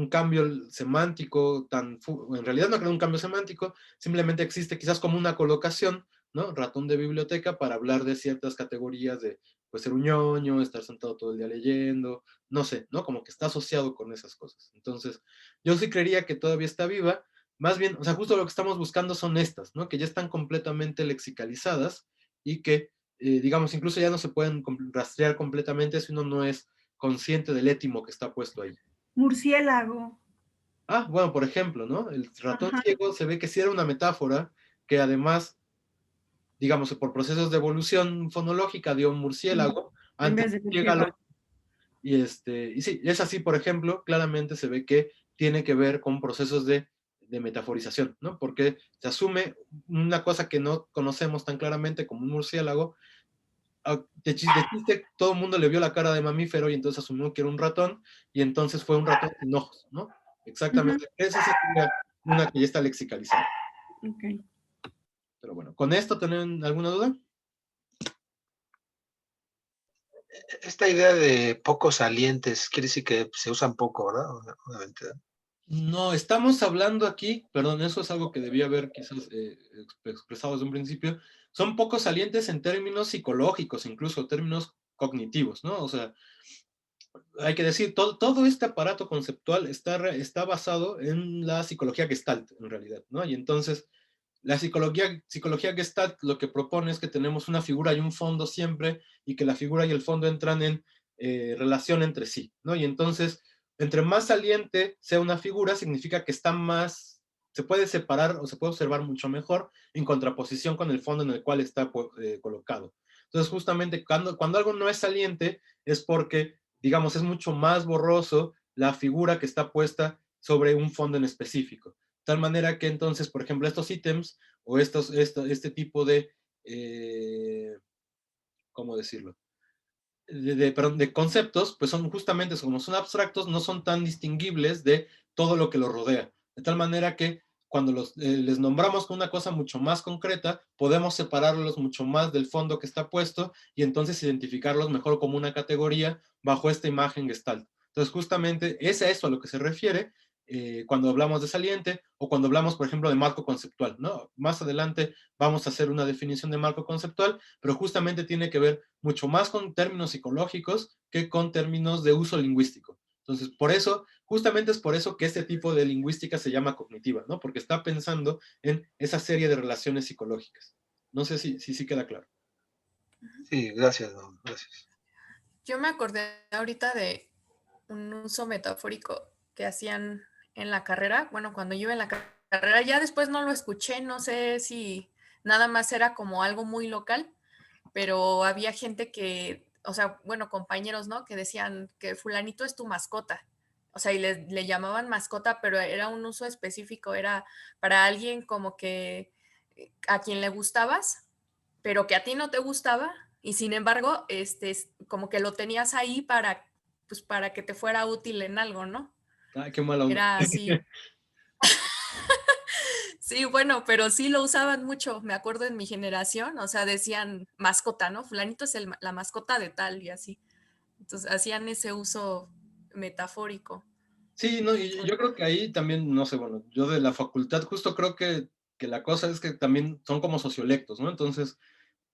cambio semántico en realidad no ha creado un cambio semántico, simplemente existe quizás como una colocación, ¿no? Ratón de biblioteca para hablar de ciertas categorías de, pues, ser un ñoño, estar sentado todo el día leyendo, no sé, ¿no? Como que está asociado con esas cosas. Entonces, yo sí creería que todavía está viva, más bien, o sea, justo lo que estamos buscando son estas, ¿no? Que ya están completamente lexicalizadas y que, digamos, incluso ya no se pueden rastrear completamente si uno no es consciente del étimo que está puesto ahí. Murciélago. Ah, bueno, por ejemplo, ¿no? El ratón Ajá. ciego se ve que sí era una metáfora que además, digamos, por procesos de evolución fonológica dio un murciélago En antes vez de de murciélago, murciélago. y sí, es así, por ejemplo, claramente se ve que tiene que ver con procesos de metaforización, ¿no? Porque se asume una cosa que no conocemos tan claramente como un murciélago. De chiste, todo el mundo le vio la cara de mamífero y entonces asumió que era un ratón, y entonces fue un ratón sin ojos, ¿no? Exactamente. Esa sí sería una que ya está lexicalizada. Ok. Pero bueno, ¿con esto tienen alguna duda? Esta idea de pocos salientes quiere decir que se usan poco, ¿verdad? Obviamente. No, estamos hablando aquí, perdón, eso es algo que debía haber quizás expresado desde un principio, son poco salientes en términos psicológicos, incluso términos cognitivos, ¿no? O sea, hay que decir, todo este aparato conceptual está basado en la psicología Gestalt, en realidad, ¿no? Y entonces, la psicología Gestalt lo que propone es que tenemos una figura y un fondo siempre, y que la figura y el fondo entran en relación entre sí, ¿no? Y entonces, entre más saliente sea una figura, significa que está más, se puede separar o se puede observar mucho mejor en contraposición con el fondo en el cual está colocado. Entonces, justamente cuando algo no es saliente, es porque, digamos, es mucho más borroso la figura que está puesta sobre un fondo en específico. De tal manera que entonces, por ejemplo, estos ítems o este tipo ¿cómo decirlo? Perdón, de conceptos, pues son justamente, como son abstractos, no son tan distinguibles de todo lo que los rodea. De tal manera que cuando les nombramos con una cosa mucho más concreta, podemos separarlos mucho más del fondo que está puesto y entonces identificarlos mejor como una categoría bajo esta imagen Gestalt. Entonces, justamente es a eso a lo que se refiere cuando hablamos de saliente o cuando hablamos, por ejemplo, de marco conceptual, ¿no? Más adelante vamos a hacer una definición de marco conceptual, pero justamente tiene que ver mucho más con términos psicológicos que con términos de uso lingüístico. Entonces, por eso, justamente es por eso que este tipo de lingüística se llama cognitiva, ¿no? Porque está pensando en esa serie de relaciones psicológicas. No sé si queda claro. Sí, gracias, don, gracias. Yo me acordé ahorita de un uso metafórico que hacían en la carrera. Bueno, cuando yo iba en la carrera, ya después no lo escuché, no sé si nada más era como algo muy local, pero había gente que, o sea, bueno, compañeros, ¿no? Que decían que fulanito es tu mascota. O sea, y le llamaban mascota, pero era un uso específico, era para alguien como que a quien le gustabas, pero que a ti no te gustaba, y sin embargo, como que lo tenías ahí pues para que te fuera útil en algo, ¿no? Ah, qué mala onda. Era así. Sí, bueno, pero sí lo usaban mucho, me acuerdo en mi generación, o sea, decían mascota, ¿no? Fulanito es la mascota de tal y así. Entonces hacían ese uso metafórico. Sí, no, y yo creo que ahí también, no sé, bueno, yo de la facultad justo creo que la cosa es que también son como sociolectos, ¿no? Entonces,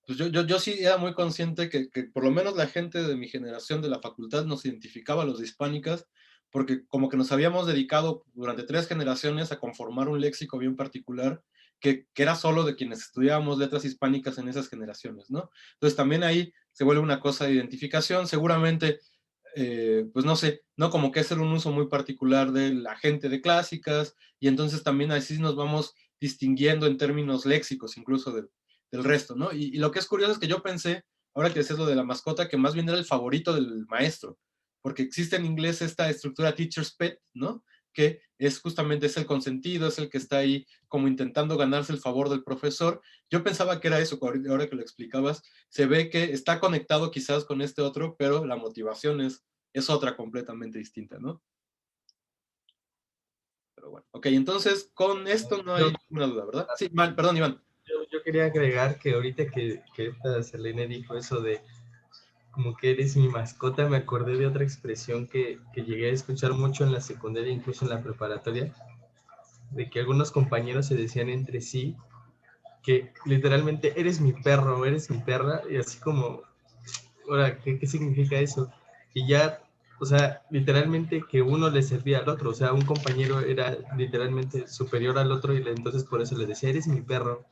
pues yo sí era muy consciente que por lo menos la gente de mi generación de la facultad nos identificaba a los de hispánicas, porque como que nos habíamos dedicado durante 3 generaciones a conformar un léxico bien particular que era solo de quienes estudiábamos letras hispánicas en esas generaciones, ¿no? Entonces también ahí se vuelve una cosa de identificación, seguramente pues no sé, ¿no? Como que hacer un uso muy particular de la gente de clásicas, y entonces también así nos vamos distinguiendo en términos léxicos, incluso del resto, ¿no? Y lo que es curioso es que yo pensé, ahora que decías lo de la mascota, que más bien era el favorito del maestro, porque existe en inglés esta estructura teacher's pet, ¿no? Que es justamente es el consentido, es el que está ahí como intentando ganarse el favor del profesor. Yo pensaba que era eso, ahora que lo explicabas, se ve que está conectado quizás con este otro, pero la motivación es otra completamente distinta, ¿no? Pero bueno, ok, entonces con esto no hay ninguna duda, ¿verdad? Sí, perdón, Iván. Yo quería agregar que ahorita que esta Selene dijo eso de como que eres mi mascota, me acordé de otra expresión que llegué a escuchar mucho en la secundaria, incluso en la preparatoria, de que algunos compañeros se decían entre sí que literalmente eres mi perro, eres mi perra, y así como, ahora, ¿qué significa eso? Y ya, o sea, literalmente que uno le servía al otro, o sea, un compañero era literalmente superior al otro y entonces por eso le decía, eres mi perro.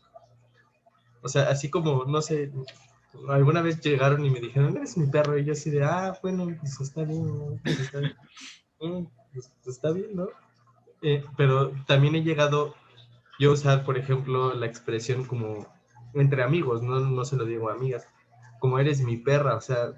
O sea, así como, no sé, alguna vez llegaron y me dijeron, eres mi perro, y yo así de, bueno, pues está bien, ¿no? Pues está bien, pues está bien, ¿no? Pero también he llegado yo a usar, por ejemplo, la expresión como entre amigos, no se lo digo a amigas, como eres mi perra, o sea,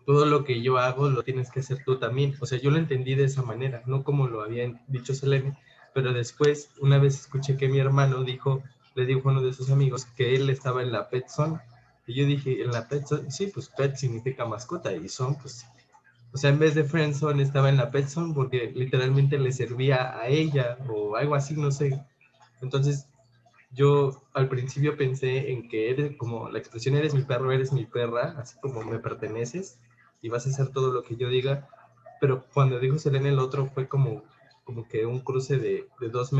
todo lo que yo hago lo tienes que hacer tú también. O sea, yo lo entendí de esa manera, no como lo había dicho Selene, pero después, una vez escuché que mi hermano le dijo a uno de sus amigos que él estaba en la pet zone. Y yo dije, en la pet zone, sí, pues pet significa mascota y son, pues, o sea, en vez de friend zone estaba en la pet zone porque literalmente le servía a ella o algo así, no sé. Entonces, yo al principio pensé en que eres como la expresión eres mi perro, eres mi perra, así como me perteneces y vas a hacer todo lo que yo diga, pero cuando dijo Selena el otro fue como que un cruce de dos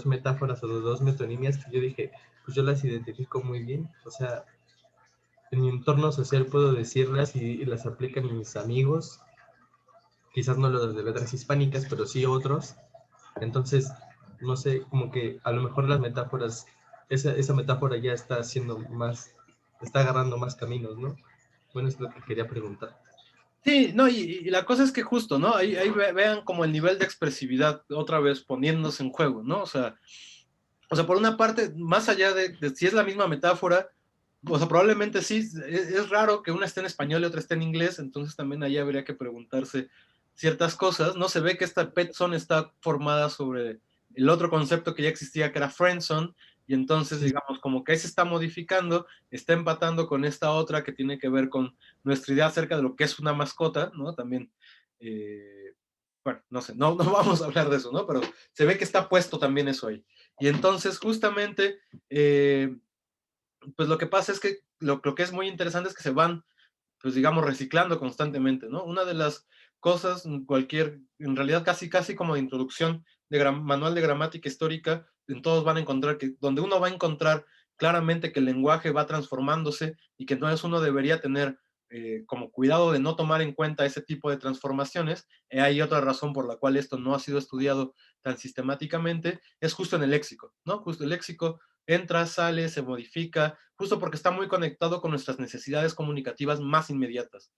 metáforas o de dos metonimias que yo dije, pues yo las identifico muy bien, o sea, en mi entorno social puedo decirlas y las aplican mis amigos, quizás no los de letras hispánicas, pero sí otros, entonces, no sé, como que a lo mejor las metáforas, esa metáfora ya está haciendo más, está agarrando más caminos, ¿no? Bueno, es lo que quería preguntar. Sí, no, y la cosa es que justo, ¿no? Ahí vean como el nivel de expresividad otra vez poniéndose en juego, ¿no? O sea, por una parte, más allá de si es la misma metáfora, o sea, probablemente sí, es raro que una esté en español y otra esté en inglés, entonces también ahí habría que preguntarse ciertas cosas, ¿no? Se ve que esta Petzone está formada sobre el otro concepto que ya existía, que era Friendzone, y entonces, Sí. digamos, como que ahí se está modificando, está empatando con esta otra que tiene que ver con nuestra idea acerca de lo que es una mascota, ¿no? También, bueno, no sé, no vamos a hablar de eso, ¿no? Pero se ve que está puesto también eso ahí. Y entonces, justamente, pues lo que pasa es que lo que es muy interesante es que se van, pues digamos, reciclando constantemente, ¿no? Una de las cosas, en realidad casi como de introducción de manual de gramática histórica, en todos van a encontrar que, donde uno va a encontrar claramente que el lenguaje va transformándose y que entonces uno debería tener como cuidado de no tomar en cuenta ese tipo de transformaciones. Hay otra razón por la cual esto no ha sido estudiado tan sistemáticamente, es justo en el léxico, ¿no? Justo el léxico entra, sale, se modifica, justo porque está muy conectado con nuestras necesidades comunicativas más inmediatas.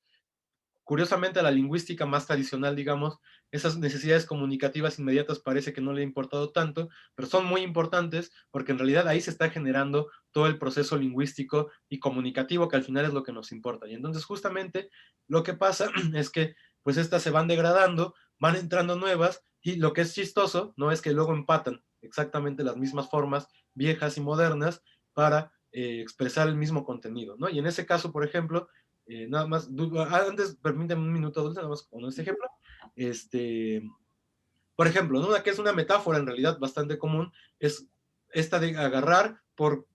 Curiosamente, a la lingüística más tradicional, digamos, esas necesidades comunicativas inmediatas parece que no le ha importado tanto, pero son muy importantes porque en realidad ahí se está generando todo el proceso lingüístico y comunicativo que al final es lo que nos importa. Y entonces justamente lo que pasa es que pues estas se van degradando, van entrando nuevas, y lo que es chistoso no es que luego empatan exactamente las mismas formas viejas y modernas para expresar el mismo contenido, ¿no? Y en ese caso, por ejemplo, nada más, antes, permíteme un minuto, Dulce, nada más con este ejemplo. Por ejemplo, ¿no? Una que es una metáfora en realidad bastante común, es esta de agarrar por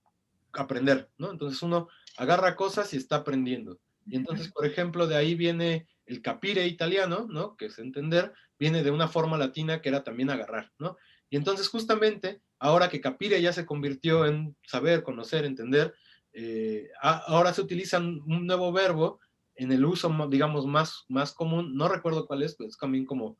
aprender, ¿no? Entonces uno agarra cosas y está aprendiendo. Y entonces, por ejemplo, de ahí viene el capire italiano, ¿no? Que es entender, viene de una forma latina que era también agarrar, ¿no? Y entonces, justamente, ahora que capire ya se convirtió en saber, conocer, entender, ahora se utiliza un nuevo verbo en el uso, digamos, más común, no recuerdo cuál es, pues también como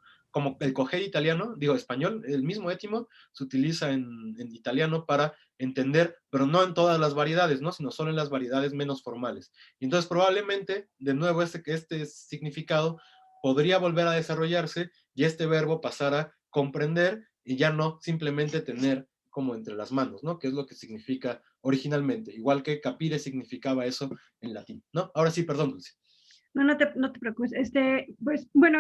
el coger italiano, digo español, el mismo étimo se utiliza en italiano para entender, pero no en todas las variedades, ¿no? Sino solo en las variedades menos formales. Y entonces probablemente, de nuevo, este significado podría volver a desarrollarse y este verbo pasar a comprender y ya no simplemente tener como entre las manos, ¿no? Que es lo que significa originalmente, igual que capire significaba eso en latín, ¿no? Ahora sí, perdón, Dulce. No, no te preocupes. Pues, bueno,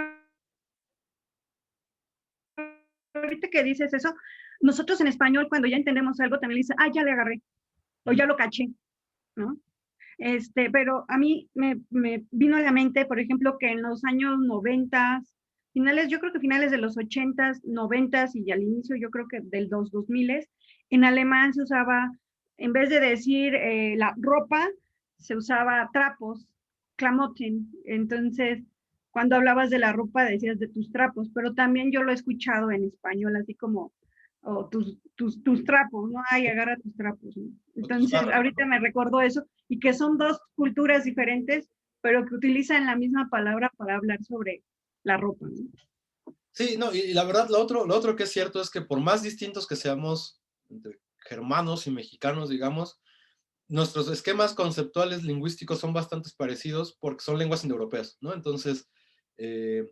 ahorita que dices eso, nosotros en español, cuando ya entendemos algo, también le dice, ya le agarré, o ya lo caché, ¿no? Pero a mí me vino a la mente, por ejemplo, que en los años 90, yo creo que finales de los 80, 90 y al inicio, yo creo que del 2000, en alemán se usaba, en vez de decir la ropa, se usaba trapos, Klamotten. Entonces, cuando hablabas de la ropa, decías de tus trapos, pero también yo lo he escuchado en español, así como tus trapos, ¿no? Ay, agarra tus trapos, ¿no? Entonces, ahorita me recordó eso, y que son dos culturas diferentes, pero que utilizan la misma palabra para hablar sobre la ropa, ¿no? Sí, no, y la verdad, lo otro que es cierto es que por más distintos que seamos entre germanos y mexicanos, digamos, nuestros esquemas conceptuales lingüísticos son bastante parecidos porque son lenguas indoeuropeas, ¿no? Entonces,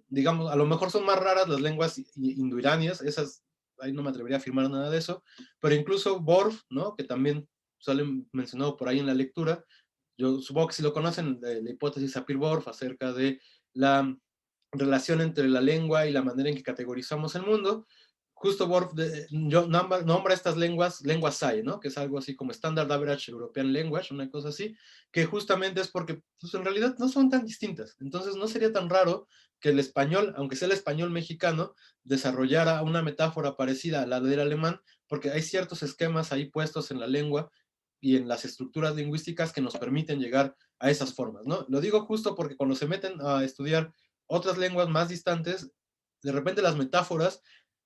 digamos, a lo mejor son más raras las lenguas indoiranias, esas, ahí no me atrevería a afirmar nada de eso, pero incluso Borf, ¿no? Que también sale mencionado por ahí en la lectura, yo supongo que si lo conocen, la hipótesis Sapir-Whorf acerca de la relación entre la lengua y la manera en que categorizamos el mundo, justo Worf nombra estas lenguas SAE, ¿no? Que es algo así como Standard Average European Language, una cosa así, que justamente es porque pues, en realidad no son tan distintas. Entonces no sería tan raro que el español, aunque sea el español mexicano, desarrollara una metáfora parecida a la del alemán, porque hay ciertos esquemas ahí puestos en la lengua y en las estructuras lingüísticas que nos permiten llegar a esas formas, ¿no? Lo digo justo porque cuando se meten a estudiar otras lenguas más distantes, de repente las metáforas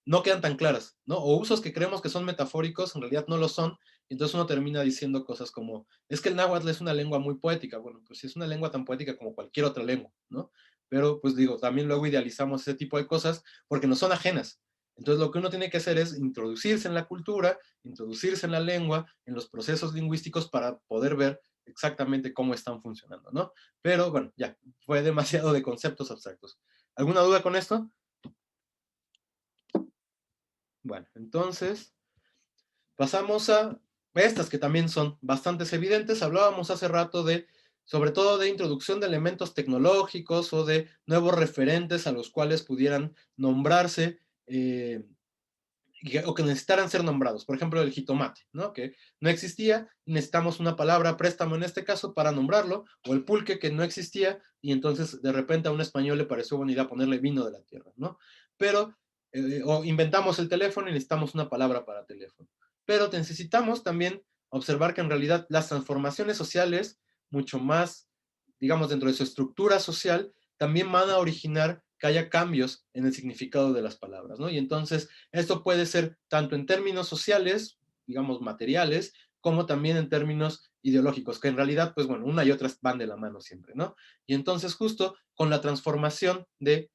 no quedan tan claras, ¿no? O usos que creemos que son metafóricos, en realidad no lo son, y entonces uno termina diciendo cosas como, es que el náhuatl es una lengua muy poética. Bueno, pues sí es una lengua tan poética como cualquier otra lengua, ¿no? Pero, pues digo, también luego idealizamos ese tipo de cosas porque nos son ajenas. Entonces lo que uno tiene que hacer es introducirse en la cultura, introducirse en la lengua, en los procesos lingüísticos para poder ver exactamente cómo están funcionando, ¿no? Pero bueno, ya, fue demasiado de conceptos abstractos. ¿Alguna duda con esto? Bueno, entonces pasamos a estas que también son bastante evidentes. Hablábamos hace rato de, sobre todo de introducción de elementos tecnológicos o de nuevos referentes a los cuales pudieran nombrarse o que necesitaran ser nombrados. Por ejemplo, el jitomate, ¿no? Que no existía, necesitamos una palabra préstamo en este caso para nombrarlo, o el pulque que no existía, y entonces de repente a un español le pareció buena idea ponerle vino de la tierra, ¿no? Pero, o inventamos el teléfono y necesitamos una palabra para teléfono. Pero necesitamos también observar que en realidad las transformaciones sociales, mucho más, digamos, dentro de su estructura social, también van a originar que haya cambios en el significado de las palabras, ¿no? Y entonces esto puede ser tanto en términos sociales, digamos, materiales, como también en términos ideológicos, que en realidad, pues bueno, una y otra van de la mano siempre, ¿no? Y entonces justo con la transformación de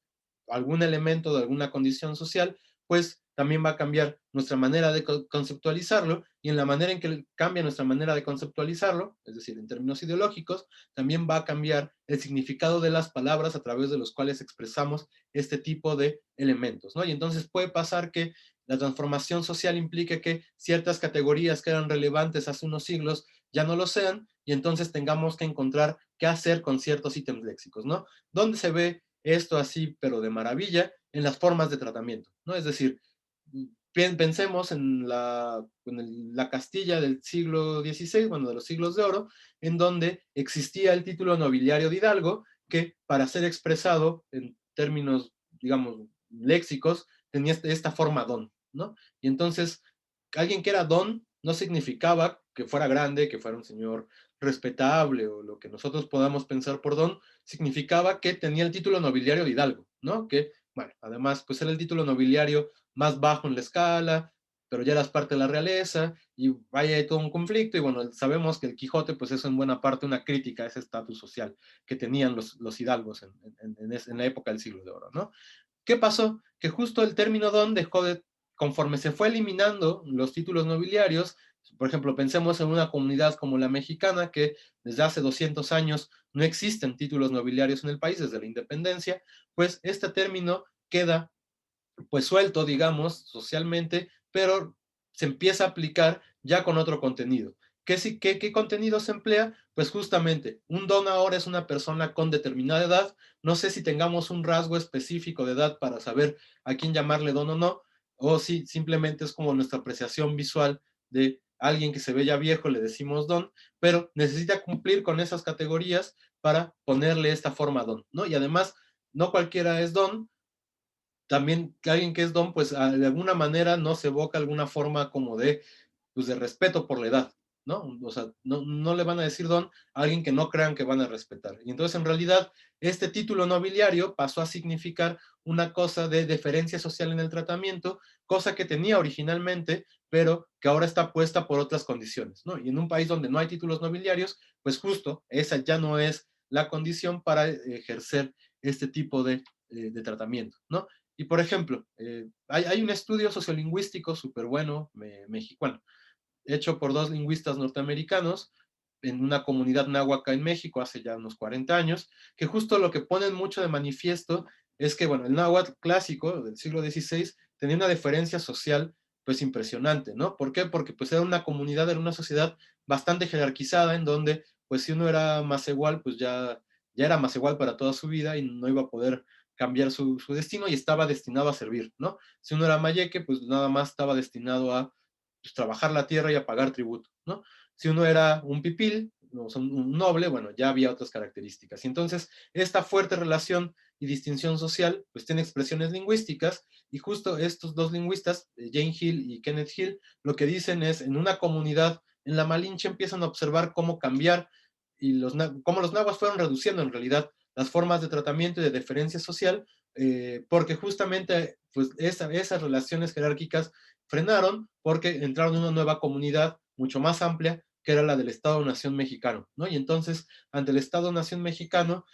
algún elemento, de alguna condición social, pues también va a cambiar nuestra manera de conceptualizarlo, y en la manera en que cambia nuestra manera de conceptualizarlo, es decir, en términos ideológicos, también va a cambiar el significado de las palabras a través de los cuales expresamos este tipo de elementos, ¿no? Y entonces puede pasar que la transformación social implique que ciertas categorías que eran relevantes hace unos siglos ya no lo sean, y entonces tengamos que encontrar qué hacer con ciertos ítems léxicos, ¿no? ¿Dónde se ve esto así, pero de maravilla? En las formas de tratamiento, ¿no? Es decir, Pensemos en la Castilla del siglo XVI, bueno, de los siglos de oro, en donde existía el título nobiliario de hidalgo, que para ser expresado en términos, digamos, léxicos, tenía esta forma don, ¿no? Y entonces, alguien que era don no significaba que fuera grande, que fuera un señor respetable, o lo que nosotros podamos pensar por don, significaba que tenía el título nobiliario de hidalgo, ¿no? Que, bueno, además, pues era el título nobiliario más bajo en la escala, pero ya eras parte de la realeza, y vaya, hay todo un conflicto, y bueno, sabemos que el Quijote, pues es en buena parte una crítica a ese estatus social que tenían los hidalgos en la época del siglo de oro, ¿no? ¿Qué pasó? Que justo el término don dejó de, conforme se fue eliminando los títulos nobiliarios, por ejemplo, pensemos en una comunidad como la mexicana, que desde hace 200 años no existen títulos nobiliarios en el país desde la independencia, pues este término queda pues suelto, digamos, socialmente, pero se empieza a aplicar ya con otro contenido. ¿Qué contenido se emplea? Pues justamente, un don ahora es una persona con determinada edad. No sé si tengamos un rasgo específico de edad para saber a quién llamarle don o no, o si simplemente es como nuestra apreciación visual de alguien que se ve ya viejo, le decimos don, pero necesita cumplir con esas categorías para ponerle esta forma don, ¿no? Y además, no cualquiera es don. También alguien que es don, pues de alguna manera no se evoca alguna forma como pues, de respeto por la edad, ¿no? O sea, no le van a decir don a alguien que no crean que van a respetar. Y entonces, en realidad, este título nobiliario pasó a significar una cosa de deferencia social en el tratamiento, cosa que tenía originalmente, pero que ahora está puesta por otras condiciones, ¿no? Y en un país donde no hay títulos nobiliarios, pues justo esa ya no es la condición para ejercer este tipo de tratamiento, ¿no? Y por ejemplo, hay un estudio sociolingüístico súper bueno, mexicano, hecho por dos lingüistas norteamericanos en una comunidad náhuatl en México hace ya unos 40 años, que justo lo que ponen mucho de manifiesto es que, bueno, el náhuatl clásico del siglo XVI tenía una diferencia social pues impresionante, ¿no? ¿Por qué? Porque pues era una comunidad, era una sociedad bastante jerarquizada en donde pues si uno era más igual, pues ya era más igual para toda su vida y no iba a poder cambiar su destino y estaba destinado a servir, ¿no? Si uno era mayeque, pues nada más estaba destinado a pues, trabajar la tierra y a pagar tributo, ¿no? Si uno era un pipil, un noble, bueno, ya había otras características. Y entonces, esta fuerte relación y distinción social, pues tiene expresiones lingüísticas, y justo estos dos lingüistas, Jane Hill y Kenneth Hill, lo que dicen es, en una comunidad, en la Malinche empiezan a observar cómo cambiar y cómo los nahuas fueron reduciendo en realidad las formas de tratamiento y de deferencia social, porque justamente pues, esas relaciones jerárquicas frenaron porque entraron en una nueva comunidad mucho más amplia, que era la del Estado-Nación mexicano, ¿no? Y entonces, ante el Estado-Nación mexicano,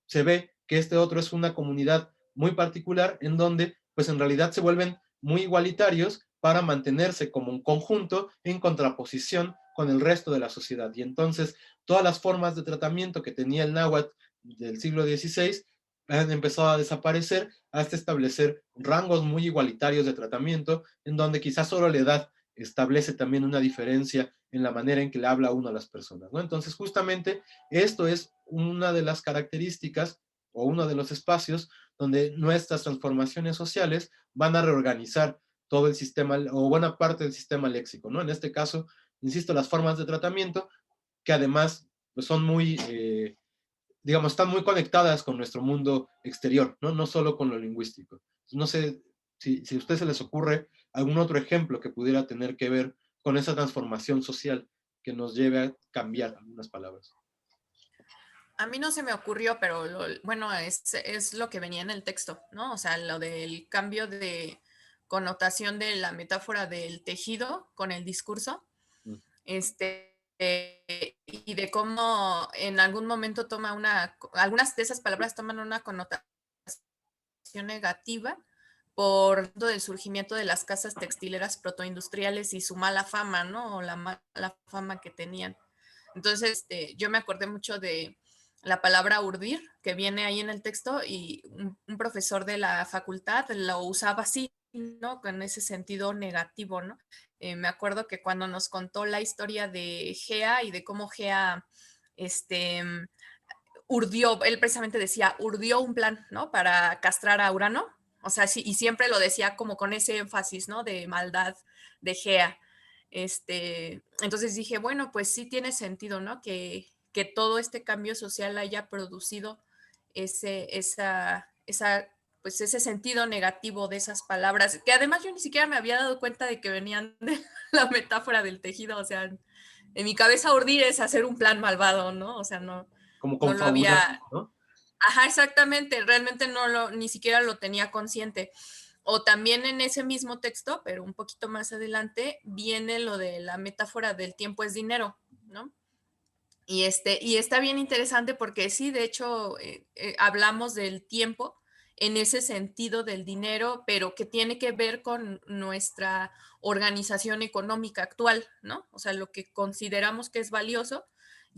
se ve que este otro es una comunidad muy particular en donde, pues en realidad se vuelven muy igualitarios para mantenerse como un conjunto en contraposición con el resto de la sociedad. Y entonces, todas las formas de tratamiento que tenía el náhuatl del siglo XVI han empezado a desaparecer hasta establecer rangos muy igualitarios de tratamiento, en donde quizás solo la edad establece también una diferencia en la manera en que le habla uno a las personas, ¿no? Entonces, justamente esto es una de las características o uno de los espacios donde nuestras transformaciones sociales van a reorganizar todo el sistema o buena parte del sistema léxico, ¿no? En este caso, insisto, las formas de tratamiento que además pues, son muy, digamos, están muy conectadas con nuestro mundo exterior, ¿no? No solo con lo lingüístico. No sé si a usted se les ocurre algún otro ejemplo que pudiera tener que ver con esa transformación social que nos lleve a cambiar algunas palabras. A mí no se me ocurrió, pero bueno, es lo que venía en el texto, ¿no? O sea, lo del cambio de connotación de la metáfora del tejido con el discurso, y de cómo en algún momento algunas de esas palabras toman una connotación negativa por el surgimiento de las casas textileras protoindustriales y su mala fama, ¿no? O la mala fama que tenían. Entonces, yo me acordé mucho de la palabra urdir, que viene ahí en el texto, y un profesor de la facultad lo usaba así, ¿no? Con ese sentido negativo, ¿no? Me acuerdo que cuando nos contó la historia de Gea y de cómo Gea, urdió, él precisamente decía, urdió un plan, ¿no? Para castrar a Urano, O sea, sí, y siempre lo decía como con ese énfasis, ¿no? De maldad, de Gea. Entonces dije, bueno, pues sí tiene sentido, ¿no? Que todo este cambio social haya producido pues ese sentido negativo de esas palabras, que además yo ni siquiera me había dado cuenta de que venían de la metáfora del tejido, o sea, en mi cabeza urdir es hacer un plan malvado, ¿no? O sea, no, Como no lo confabular, había... ¿no? Ajá, exactamente, realmente ni siquiera lo tenía consciente. O también en ese mismo texto, pero un poquito más adelante, viene lo de la metáfora del tiempo es dinero, ¿no? Y está bien interesante porque sí, de hecho, hablamos del tiempo en ese sentido del dinero, pero que tiene que ver con nuestra organización económica actual, ¿no? O sea, lo que consideramos que es valioso,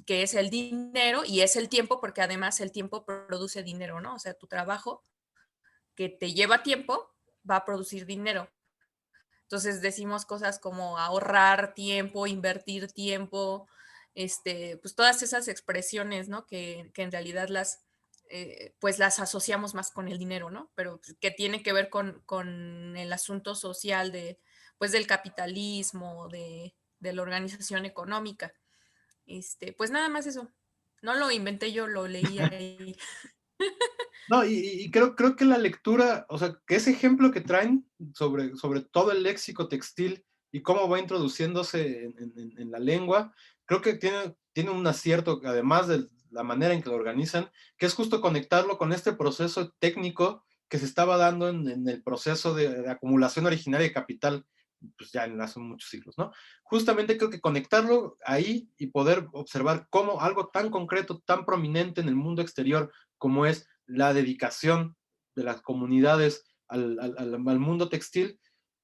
que es el dinero y es el tiempo, porque además el tiempo produce dinero, ¿no? O sea, tu trabajo que te lleva tiempo va a producir dinero. Entonces decimos cosas como ahorrar tiempo, invertir tiempo, pues todas esas expresiones, ¿no? Que en realidad pues las asociamos más con el dinero, ¿no? Pero que tiene que ver con el asunto social pues del capitalismo, de la organización económica. Pues nada más eso. No lo inventé yo, lo leí ahí. No, y creo que la lectura, o sea, que ese ejemplo que traen sobre todo el léxico textil y cómo va introduciéndose en la lengua, creo que tiene un acierto, además de la manera en que lo organizan, que es justo conectarlo con este proceso técnico que se estaba dando en el proceso de acumulación originaria de capital, pues ya en hace muchos siglos, ¿no? Justamente creo que conectarlo ahí y poder observar cómo algo tan concreto, tan prominente en el mundo exterior como es la dedicación de las comunidades al mundo textil,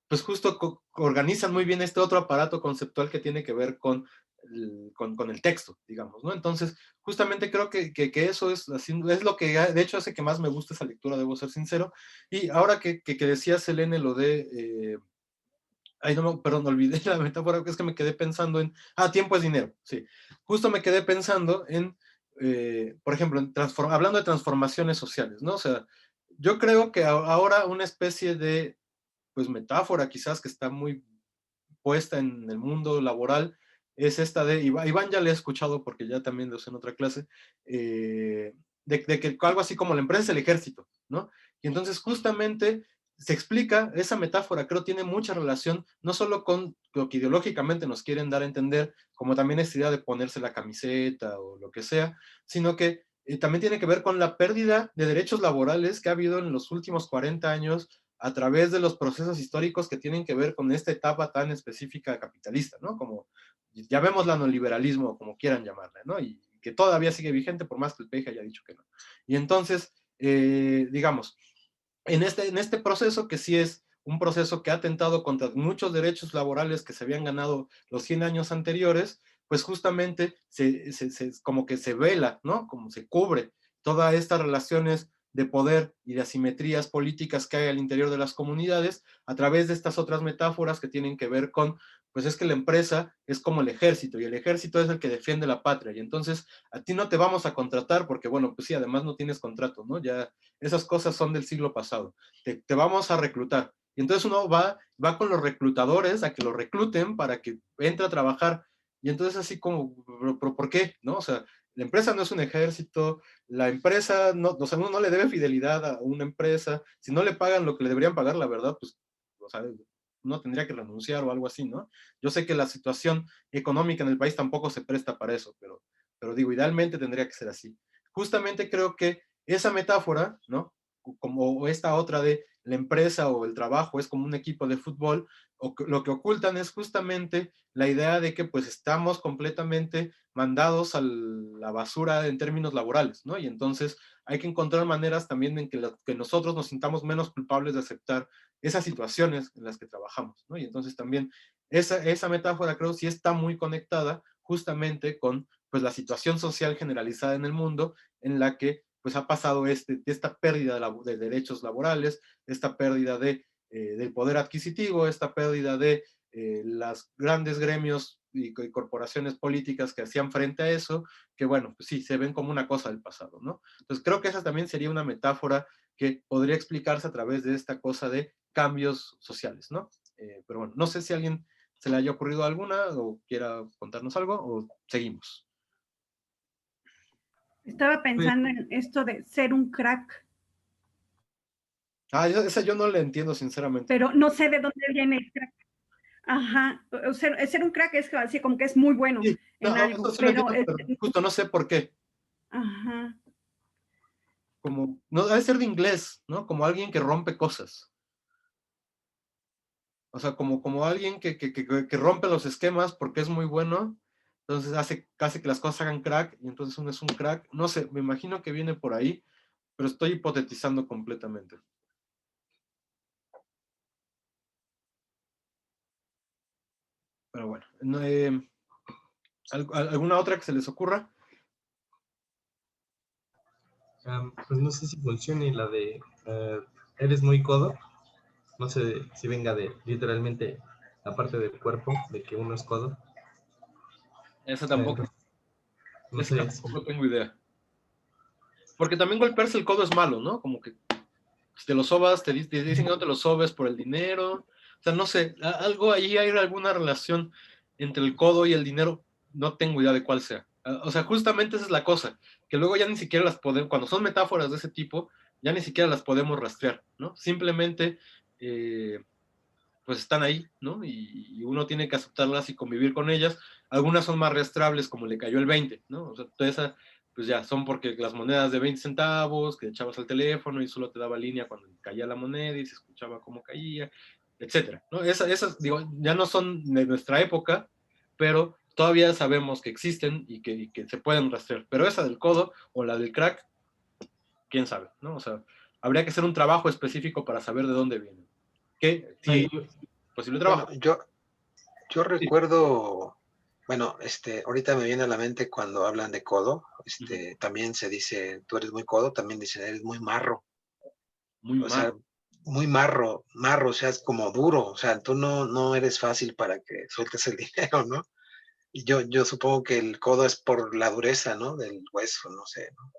pues justo organizan muy bien este otro aparato conceptual que tiene que ver con el texto, digamos, ¿no? Entonces, justamente creo que eso es lo que de hecho hace que más me guste esa lectura, debo ser sincero. Y ahora que decía Selene lo de... ay, no, perdón, olvidé la metáfora, que es que me quedé pensando tiempo es dinero, sí. Justo me quedé pensando por ejemplo, hablando de transformaciones sociales, ¿no? O sea, yo creo que ahora una especie de, pues, metáfora quizás que está muy puesta en el mundo laboral es esta de, Iván ya le he escuchado porque ya también lo usé en otra clase, de que algo así como la empresa es el ejército, ¿no? Y entonces justamente se explica, esa metáfora creo tiene mucha relación, no solo con lo que ideológicamente nos quieren dar a entender, como también esta idea de ponerse la camiseta o lo que sea, sino que también tiene que ver con la pérdida de derechos laborales que ha habido en los últimos 40 años a través de los procesos históricos que tienen que ver con esta etapa tan específica capitalista, ¿no? Como ya vemos la neoliberalismo, como quieran llamarla, ¿no? Y que todavía sigue vigente por más que el PEJ haya dicho que no. Y entonces, digamos, en este proceso que sí es un proceso que ha atentado contra muchos derechos laborales que se habían ganado los 100 años anteriores, pues justamente como que se vela, ¿no? Como se cubre todas estas relaciones de poder y de asimetrías políticas que hay al interior de las comunidades a través de estas otras metáforas que tienen que ver con, pues es que la empresa es como el ejército y el ejército es el que defiende la patria y entonces a ti no te vamos a contratar porque, bueno, pues sí, además no tienes contrato, ¿no? Ya esas cosas son del siglo pasado. Te vamos a reclutar. Y entonces uno va con los reclutadores a que lo recluten para que entre a trabajar. Y entonces así como, ¿por qué? ¿No? O sea, la empresa no es un ejército, la empresa, no, o sea, uno no le debe fidelidad a una empresa, si no le pagan lo que le deberían pagar, la verdad, pues, o sea, uno tendría que renunciar o algo así, ¿no? Yo sé que la situación económica en el país tampoco se presta para eso, pero digo, idealmente tendría que ser así. Justamente creo que esa metáfora, ¿no? Como esta otra de la empresa o el trabajo es como un equipo de fútbol, lo que ocultan es justamente la idea de que pues estamos completamente mandados a la basura en términos laborales, ¿no? Y entonces hay que encontrar maneras también en que nosotros nos sintamos menos culpables de aceptar esas situaciones en las que trabajamos, ¿no? Y entonces también esa metáfora creo sí está muy conectada justamente con pues la situación social generalizada en el mundo en la que pues ha pasado esta pérdida de derechos laborales, esta pérdida del poder adquisitivo, esta pérdida de los grandes gremios y corporaciones políticas que hacían frente a eso, que bueno, pues sí, se ven como una cosa del pasado, ¿no? Entonces creo que esa también sería una metáfora que podría explicarse a través de esta cosa de cambios sociales, ¿no? Pero bueno, no sé si a alguien se le haya ocurrido alguna o quiera contarnos algo o seguimos. Estaba pensando en esto de ser un crack, Esa yo no la entiendo sinceramente. pero no sé de dónde viene el crack. Ajá, ser un crack es así como que es muy bueno Sí, en no, eso algo, sí lo pero entiendo, pero justo no sé por qué. ajá, Como, no debe ser de inglés, ¿no? Como alguien que rompe cosas. O sea, como alguien que rompe los esquemas porque es muy bueno, entonces hace que las cosas hagan crack, y entonces uno es un crack. No sé, me imagino que viene por ahí, pero estoy hipotetizando completamente. Pero bueno, ¿alguna otra que se les ocurra? Pues no sé si funcione la de eres muy codo. No sé si venga de literalmente la parte del cuerpo, de que uno es codo. Esa tampoco, Entonces, no esa sé si... tampoco tengo idea. Porque también golpearse el codo es malo, ¿no? Como que si te lo sobas, te dicen que no te lo sobes por el dinero. O sea, no sé, algo ahí hay alguna relación entre el codo y el dinero, no tengo idea de cuál sea. O sea, justamente esa es la cosa, que luego ya ni siquiera las podemos, cuando son metáforas de ese tipo, ya ni siquiera las podemos rastrear, ¿no? Simplemente, pues están ahí, ¿no? Y uno tiene que aceptarlas y convivir con ellas. Algunas son más rastreables, como le cayó el 20, ¿no? O sea, toda esa, pues ya, son porque las monedas de 20 centavos, que echabas al teléfono y solo te daba línea cuando caía la moneda y se escuchaba cómo caía, etcétera, ¿no? Esas, digo, ya no son de nuestra época, pero todavía sabemos que existen y que se pueden rastrear. Pero esa del codo o la del crack, quién sabe, ¿no? O sea, habría que hacer un trabajo específico para saber de dónde vienen. Que sí, posible trabajo. Bueno, yo Sí. recuerdo, bueno, ahorita me viene a la mente cuando hablan de codo, también se dice, tú eres muy codo, también dicen, eres muy marro, Muy o sea, mal. muy marro, o sea, es como duro, o sea, tú no eres fácil para que sueltes el dinero, ¿no? Y yo supongo que el codo es por la dureza, ¿no? Del hueso, no sé, ¿no?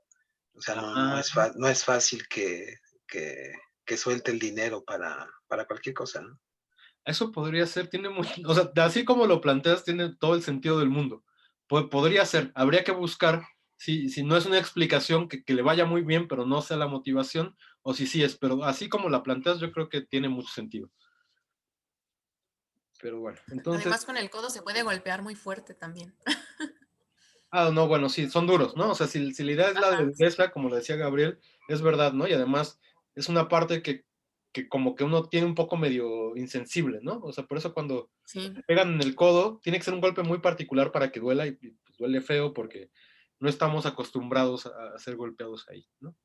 O sea, Ah, no es fácil que suelte el dinero para cualquier cosa, ¿no? eso podría ser, tiene muy, o sea, así como lo planteas, tiene todo el sentido del mundo. Podría ser, habría que buscar si no es una explicación que le vaya muy bien, pero no sea la motivación, o si sí es, pero así como la planteas, yo creo que tiene mucho sentido. Pero bueno, entonces, Además, con el codo se puede golpear muy fuerte también. no, bueno, sí, son duros, ¿no? O sea, si la idea es la de Ajá, dureza, como le decía Gabriel, es verdad, ¿no? Y además es una parte que como que uno tiene un poco medio insensible, ¿no? O sea, por eso cuando sí. pegan en el codo, tiene que ser un golpe muy particular para que duela y pues, duele feo porque no estamos acostumbrados a ser golpeados ahí, ¿no?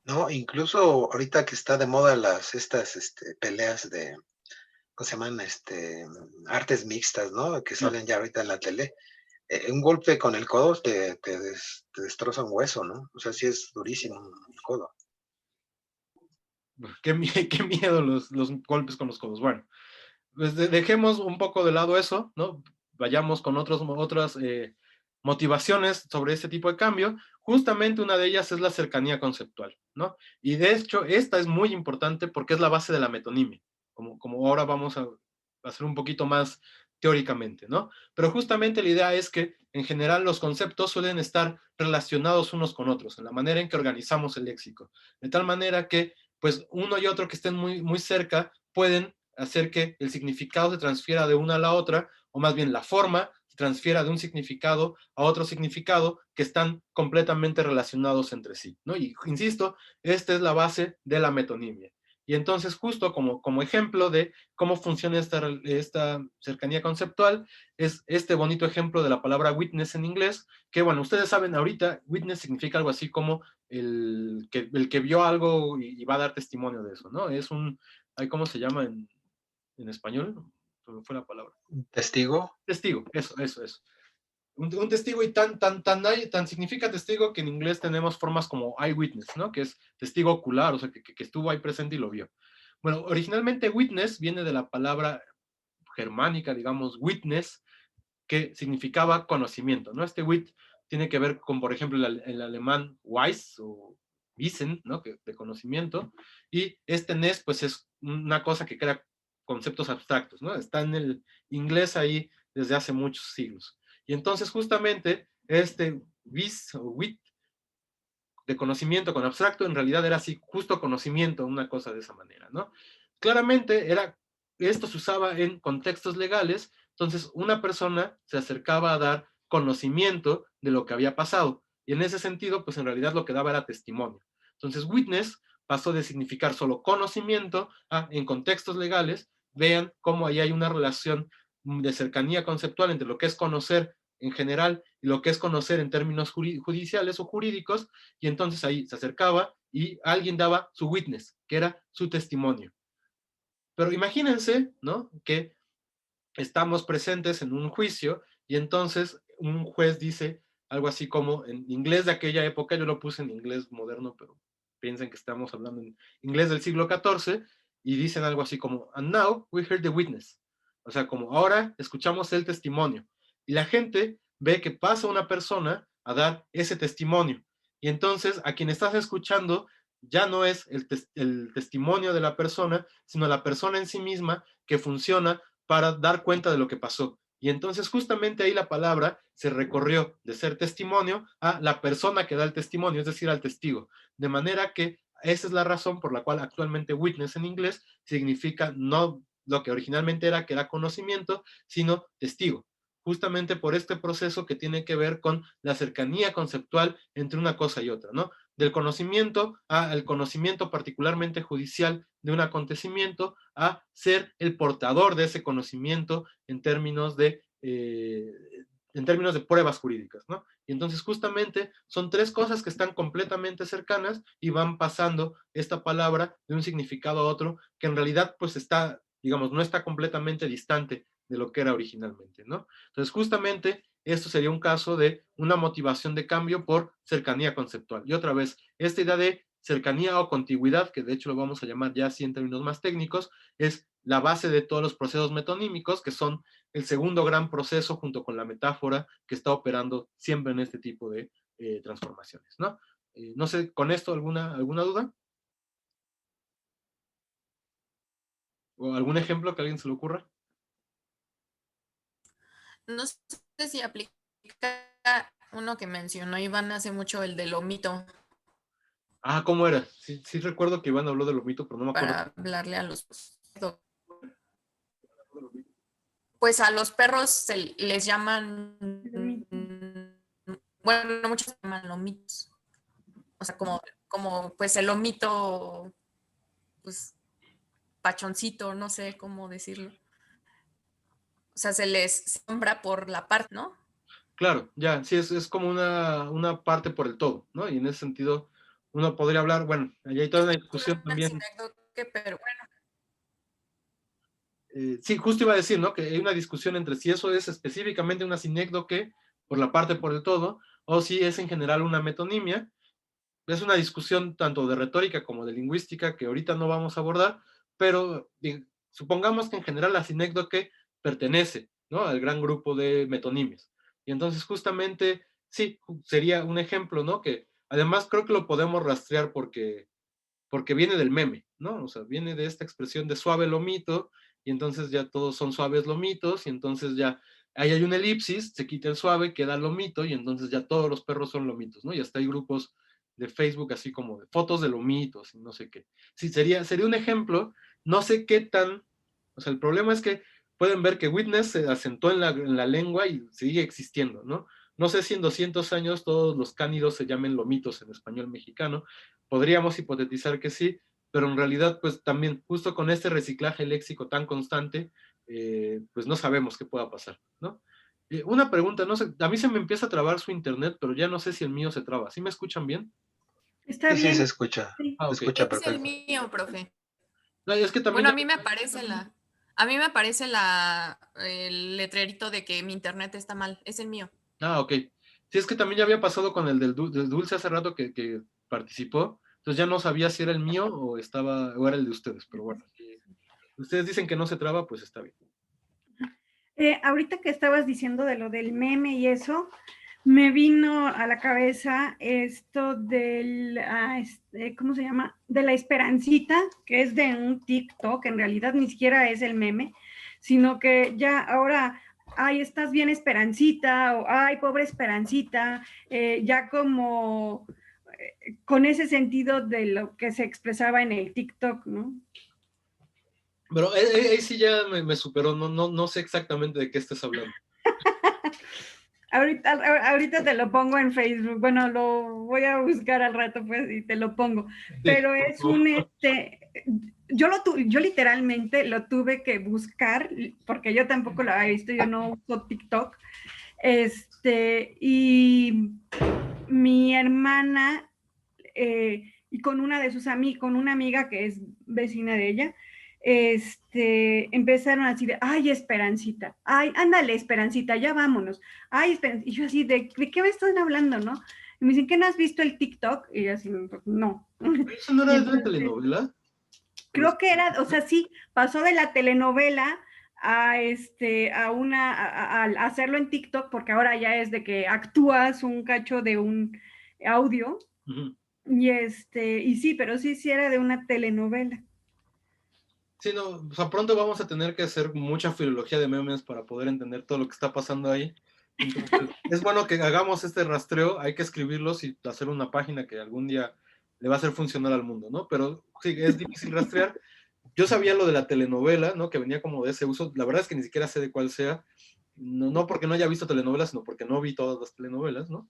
No, incluso ahorita que está de moda estas peleas de, ¿cómo se llaman? Artes mixtas, ¿no? Que No, salen ya ahorita en la tele. Un golpe con el codo te destroza un hueso, ¿no? O sea, sí es durísimo el codo. qué miedo los golpes con los codos. Bueno, pues dejemos un poco de lado eso, ¿no? Vayamos con otras motivaciones sobre este tipo de cambio. Justamente una de ellas es la cercanía conceptual, ¿no? Y de hecho, esta es muy importante porque es la base de la metonimia, como ahora vamos a hacer un poquito más teóricamente, ¿no? Pero justamente la idea es que en general los conceptos suelen estar relacionados unos con otros, en la manera en que organizamos el léxico, de tal manera que pues uno y otro que estén muy, muy cerca pueden hacer que el significado se transfiera de una a la otra, o más bien la forma se transfiera de un significado a otro significado que están completamente relacionados entre sí, ¿no? Y insisto, esta es la base de la metonimia. Y entonces, justo como ejemplo de cómo funciona esta cercanía conceptual, es este bonito ejemplo de la palabra witness en inglés, que bueno, ustedes saben ahorita, witness significa algo así como el que vio algo y va a dar testimonio de eso, ¿no? Es ¿cómo se llama en español? Fue la palabra. ¿Testigo? Testigo, eso. Un testigo y tan significa testigo que en inglés tenemos formas como eyewitness, ¿no? Que es testigo ocular, o sea, que estuvo ahí presente y lo vio. Bueno, originalmente witness viene de la palabra germánica, digamos, witness, que significaba conocimiento, ¿no? Este wit tiene que ver con, por ejemplo, el alemán Weis o Wissen, ¿no? De conocimiento, y este Nes, pues es una cosa que crea conceptos abstractos, ¿no? Está en el inglés ahí desde hace muchos siglos. Y entonces justamente este Wis o wit de conocimiento con abstracto, en realidad era así, justo conocimiento, una cosa de esa manera, ¿no? Claramente esto se usaba en contextos legales, entonces una persona se acercaba a dar conocimiento de lo que había pasado, y en ese sentido, pues en realidad lo que daba era testimonio. Entonces, witness pasó de significar solo conocimiento a, en contextos legales, vean cómo ahí hay una relación de cercanía conceptual entre lo que es conocer en general y lo que es conocer en términos judiciales o jurídicos, y entonces ahí se acercaba y alguien daba su witness, que era su testimonio. Pero imagínense, ¿no? Que estamos presentes en un juicio y entonces un juez dice algo así como, en inglés de aquella época, yo lo puse en inglés moderno, pero piensen que estamos hablando en inglés del siglo XIV, y dicen algo así como, and now we heard the witness. O sea, como ahora escuchamos el testimonio. Y la gente ve que pasa una persona a dar ese testimonio. Y entonces a quien estás escuchando ya no es el testimonio de la persona, sino la persona en sí misma que funciona para dar cuenta de lo que pasó. Y entonces justamente ahí la palabra se recorrió de ser testimonio a la persona que da el testimonio, es decir, al testigo. De manera que esa es la razón por la cual actualmente witness en inglés significa no lo que originalmente era, que era conocimiento, sino testigo. Justamente por este proceso que tiene que ver con la cercanía conceptual entre una cosa y otra, ¿no? Del conocimiento al conocimiento particularmente judicial de un acontecimiento, a ser el portador de ese conocimiento en términos de pruebas jurídicas, ¿no? Y entonces justamente son tres cosas que están completamente cercanas y van pasando esta palabra de un significado a otro, que en realidad pues está, digamos, no está completamente distante de lo que era originalmente, ¿no? Entonces justamente esto sería un caso de una motivación de cambio por cercanía conceptual. Y otra vez, esta idea de cercanía o contigüidad, que de hecho lo vamos a llamar ya así en términos más técnicos, es la base de todos los procesos metonímicos, que son el segundo gran proceso junto con la metáfora que está operando siempre en este tipo de transformaciones, ¿no? No sé, ¿con esto alguna duda? ¿O algún ejemplo que a alguien se le ocurra? No sé si aplica uno que mencionó Iván hace mucho, el del omito, Ah, ¿cómo era? Sí, sí recuerdo que Iván habló del omito, pero no me acuerdo. para hablarle a los... Pues a los perros les llaman... Bueno, muchos llaman lomitos. O sea, como pues el lomito, pues pachoncito, no sé cómo decirlo. O sea, se les nombra por la parte, ¿no? Claro, ya, sí, es como una parte por el todo, ¿no? Y en ese sentido, uno podría hablar, bueno, allá hay toda una discusión también. Pero bueno. Sí, justo iba a decir, ¿no? Que hay una discusión entre si eso es específicamente una sinécdoque por la parte por el todo, o si es en general una metonimia. Es una discusión tanto de retórica como de lingüística que ahorita no vamos a abordar, pero supongamos que en general la sinécdoque pertenece, ¿no? Al gran grupo de metonimias. Y entonces justamente, sí, sería un ejemplo, ¿no? Que además creo que lo podemos rastrear porque viene del meme, ¿no? O sea, viene de esta expresión de suave lomito, y entonces ya todos son suaves lomitos, y entonces ya ahí hay una elipsis, se quita el suave, queda lomito, y entonces ya todos los perros son lomitos, ¿no? Y hasta hay grupos de Facebook así como de fotos de lomitos y no sé qué. Sí, sería un ejemplo, no sé qué tan, o sea, el problema es que pueden ver que witness se asentó en la lengua y sigue existiendo, ¿no? No sé si en 200 años todos los cánidos se llamen lomitos en español mexicano, podríamos hipotetizar que sí, pero en realidad pues también justo con este reciclaje léxico tan constante, pues no sabemos qué pueda pasar, ¿no? Una pregunta, no sé, a mí se me empieza a trabar su internet, pero ya no sé si el mío se traba. ¿Sí me escuchan bien? Está Sí, sí, se bien. escucha. Sí. Ah, Se ok. escucha Es el perfecto. mío, profe. No, es que también Bueno, ya... a mí me aparece el letrerito de que mi internet está mal. Es el mío. Ah, ok. Sí, es que también ya había pasado con el del Dulce hace rato que participó, entonces ya no sabía si era el mío o era el de ustedes, pero bueno. Si ustedes dicen que no se traba, pues está bien. Ahorita que estabas diciendo de lo del meme y eso, me vino a la cabeza esto del, ¿cómo se llama? De la Esperancita, que es de un TikTok, en realidad ni siquiera es el meme, sino que ya ahora, ay, estás bien Esperancita, o ay, pobre Esperancita, ya como con ese sentido de lo que se expresaba en el TikTok, ¿no? Pero ahí sí ya me superó, no sé exactamente de qué estés hablando. Ahorita te lo pongo en Facebook. Bueno, lo voy a buscar al rato, pues, y te lo pongo. Sí, Pero es yo literalmente lo tuve que buscar, porque yo tampoco lo había visto, yo no uso TikTok. Y mi hermana, y con una de sus amigas, con una amiga que es vecina de ella, empezaron a decir, ay, Esperancita, ay, ándale, Esperancita, ya vámonos, ay, Esperancita. Y yo así, ¿de qué me están hablando, no? Y me dicen, ¿qué no has visto el TikTok? Y yo así, pues, no. ¿Eso no era de una telenovela? Creo que era, o sea, sí, pasó de la telenovela a hacerlo en TikTok, porque ahora ya es de que actúas un cacho de un audio. Uh-huh. Y sí, pero sí era de una telenovela. Sí, no, o sea, pronto vamos a tener que hacer mucha filología de memes para poder entender todo lo que está pasando ahí. Entonces, es bueno que hagamos este rastreo, hay que escribirlos y hacer una página que algún día le va a hacer funcionar al mundo, ¿no? Pero sí, es difícil rastrear. Yo sabía lo de la telenovela, ¿no? Que venía como de ese uso. La verdad es que ni siquiera sé de cuál sea. No porque no haya visto telenovelas, sino porque no vi todas las telenovelas, ¿no?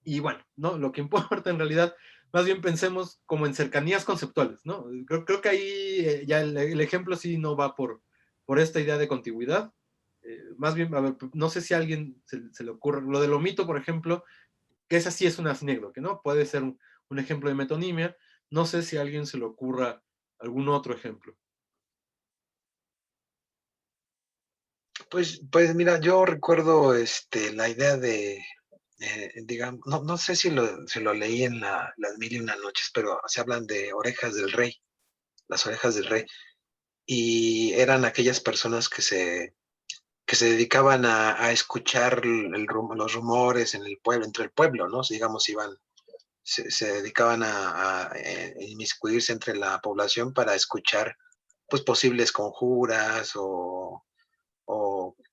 Y bueno, ¿no? Lo que importa en realidad, más bien pensemos como en cercanías conceptuales, ¿no? Creo que ahí ya el ejemplo sí no va por esta idea de contigüidad. Más bien, a ver, no sé si a alguien se le ocurre, lo del omito, por ejemplo, que esa sí es una anécdota, ¿no? Puede ser un ejemplo de metonimia. No sé si a alguien se le ocurra algún otro ejemplo. Pues mira, yo recuerdo la idea de, digamos, no sé si lo leí en Las Mil y Una Noches, pero se hablan de orejas del rey, las orejas del rey, y eran aquellas personas que se dedicaban a escuchar los rumores en el pueblo, entre el pueblo, ¿no? Digamos, se dedicaban a inmiscuirse entre la población para escuchar, pues, posibles conjuras o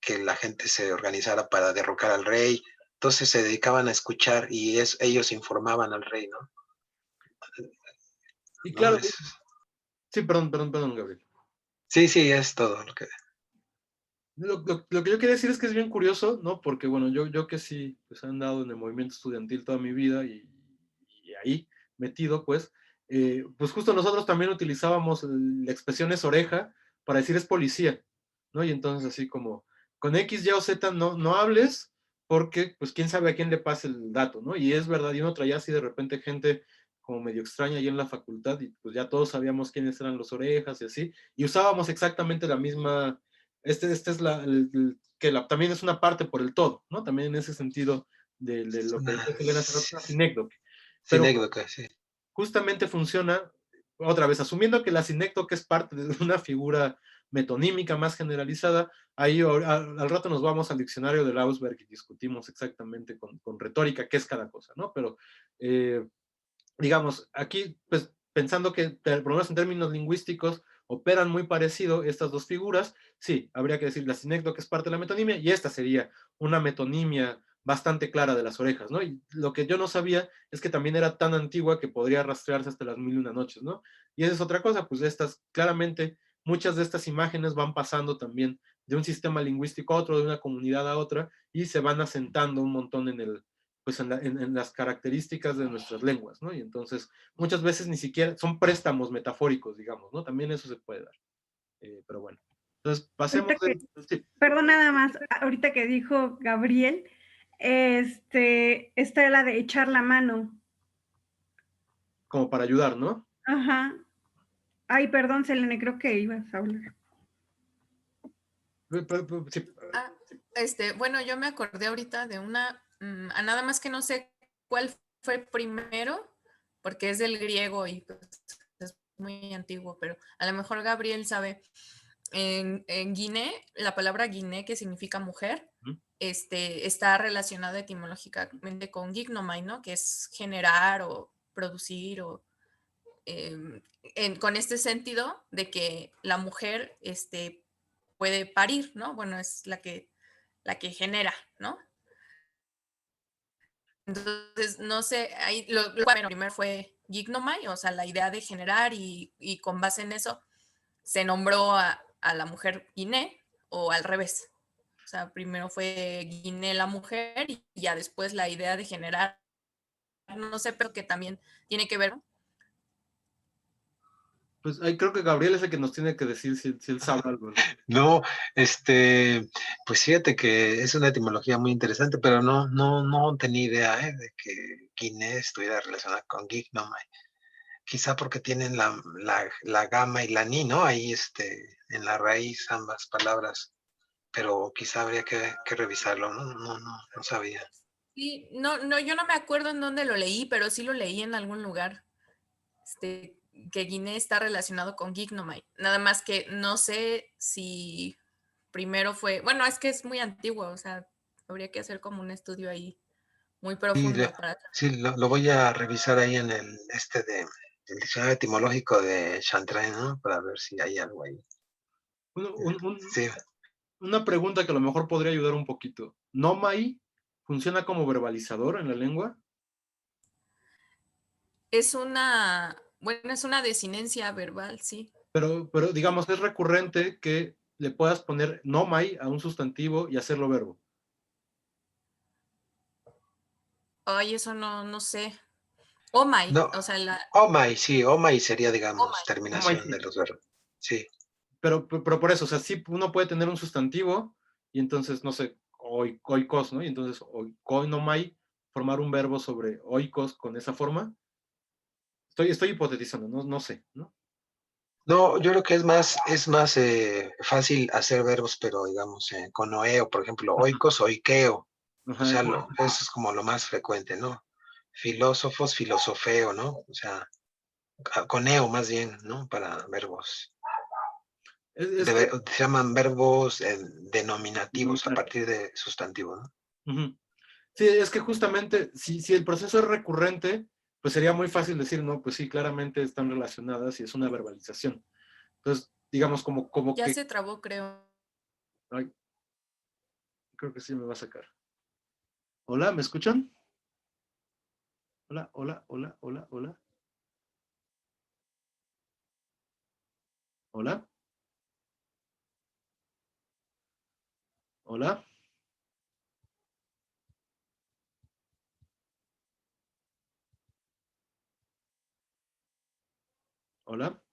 que la gente se organizara para derrocar al rey. Entonces se dedicaban a escuchar y ellos informaban al rey, ¿no? Y ¿No? claro, sí, perdón, Gabriel. Sí, es todo lo que... Lo que yo quería decir es que es bien curioso, ¿no? Porque, bueno, yo que sí, pues he andado en el movimiento estudiantil toda mi vida y ahí metido, pues justo nosotros también utilizábamos la expresión es oreja para decir es policía, ¿no? Y entonces así como con X, Y o Z no hables porque, pues, quién sabe a quién le pase el dato, ¿no? Y es verdad, y uno traía así de repente gente como medio extraña ahí en la facultad y pues ya todos sabíamos quiénes eran los orejas y así, y usábamos exactamente la misma este es también es una parte por el todo, ¿no? También en ese sentido de lo que decía Elena hace rato, una sinécdoque. Pero Sinécdoque, sí. justamente funciona, otra vez, asumiendo que la sinécdoque es parte de una figura metonímica más generalizada, ahí al rato nos vamos al diccionario de Lausberg y discutimos exactamente con retórica qué es cada cosa, ¿no? Pero, digamos, aquí, pues, pensando que, por lo menos en términos lingüísticos, operan muy parecido estas dos figuras, sí, habría que decir la sinécdoque es parte de la metonimia, y esta sería una metonimia bastante clara de las orejas, ¿no? Y lo que yo no sabía es que también era tan antigua que podría rastrearse hasta las 1001 noches, ¿no? Y esa es otra cosa, pues claramente, muchas de estas imágenes van pasando también de un sistema lingüístico a otro, de una comunidad a otra, y se van asentando un montón en las características de nuestras lenguas, ¿no? Y entonces muchas veces ni siquiera son préstamos metafóricos, digamos, ¿no? También eso se puede dar. Pero bueno, entonces pasemos sí. Perdón, nada más, ahorita que dijo Gabriel, está la de echar la mano. Como para ayudar, ¿no? Ajá. Ay, perdón, Selene, creo que ibas a hablar. Sí. Bueno, yo me acordé ahorita de una, nada más que no sé cuál fue primero, porque es del griego y pues, es muy antiguo, pero a lo mejor Gabriel sabe. en guiné, la palabra guiné, que significa mujer, Ujú. está relacionada etimológicamente con gignomai, ¿no? Que es generar o producir o con este sentido de que la mujer puede parir, ¿no? Bueno, es la que genera, ¿no? Entonces, no sé, ahí bueno, primero fue gignomai, o sea, la idea de generar y con base en eso se nombró a la mujer Guiné o al revés. O sea, primero fue Guiné la mujer y ya después la idea de generar, no sé, pero que también tiene que ver. Pues ahí creo que Gabriel es el que nos tiene que decir si él sabe algo. No, pues fíjate que es una etimología muy interesante, pero no tenía idea, de que Guinea estuviera relacionada con Gignomai. Quizá porque tienen la gamma y la ni, ¿no? Ahí, en la raíz ambas palabras, pero quizá habría que revisarlo, no sabía. Sí, no, yo no me acuerdo en dónde lo leí, pero sí lo leí en algún lugar. Que Guinea está relacionado con Gignomai. Nada más que no sé si primero fue, bueno, es que es muy antiguo, o sea, habría que hacer como un estudio ahí muy Sí, profundo para... sí, lo voy a revisar ahí en el diccionario etimológico de Chantrain, ¿no? Para ver si hay algo ahí. Sí. Una pregunta que a lo mejor podría ayudar un poquito. ¿Nomai funciona como verbalizador en la lengua? Bueno, es una desinencia verbal, sí. Pero digamos, es recurrente que le puedas poner nomai a un sustantivo y hacerlo verbo. Ay, eso no sé. Omai, No, o sea, omai sería, digamos, Omai. Nomai terminación sí. de los verbos. Sí. Pero por eso, o sea, sí uno puede tener un sustantivo y entonces, no sé, oikos, ¿no? Y entonces, oikoi nomai, formar un verbo sobre oikos con esa forma. Estoy hipotetizando, no sé, ¿no? No, yo creo que es más fácil hacer verbos, pero digamos, con oeo, por ejemplo, oikos, oikeo. O Ajá, sea, eso es como lo más frecuente, ¿no? Filósofos, filosofeo, ¿no? O sea, con eo más bien, ¿no? Para verbos. es que, Se llaman verbos denominativos a partir de sustantivo, ¿no? ujú. Sí, es que justamente, si el proceso es recurrente, pues sería muy fácil decir, no, pues sí, claramente están relacionadas y es una verbalización. Entonces, digamos, como Ya que, se trabó, creo. ay, creo que sí me va a sacar. Hola, ¿me escuchan? Hola, hola, hola, hola, hola. Hola, hola. Hola.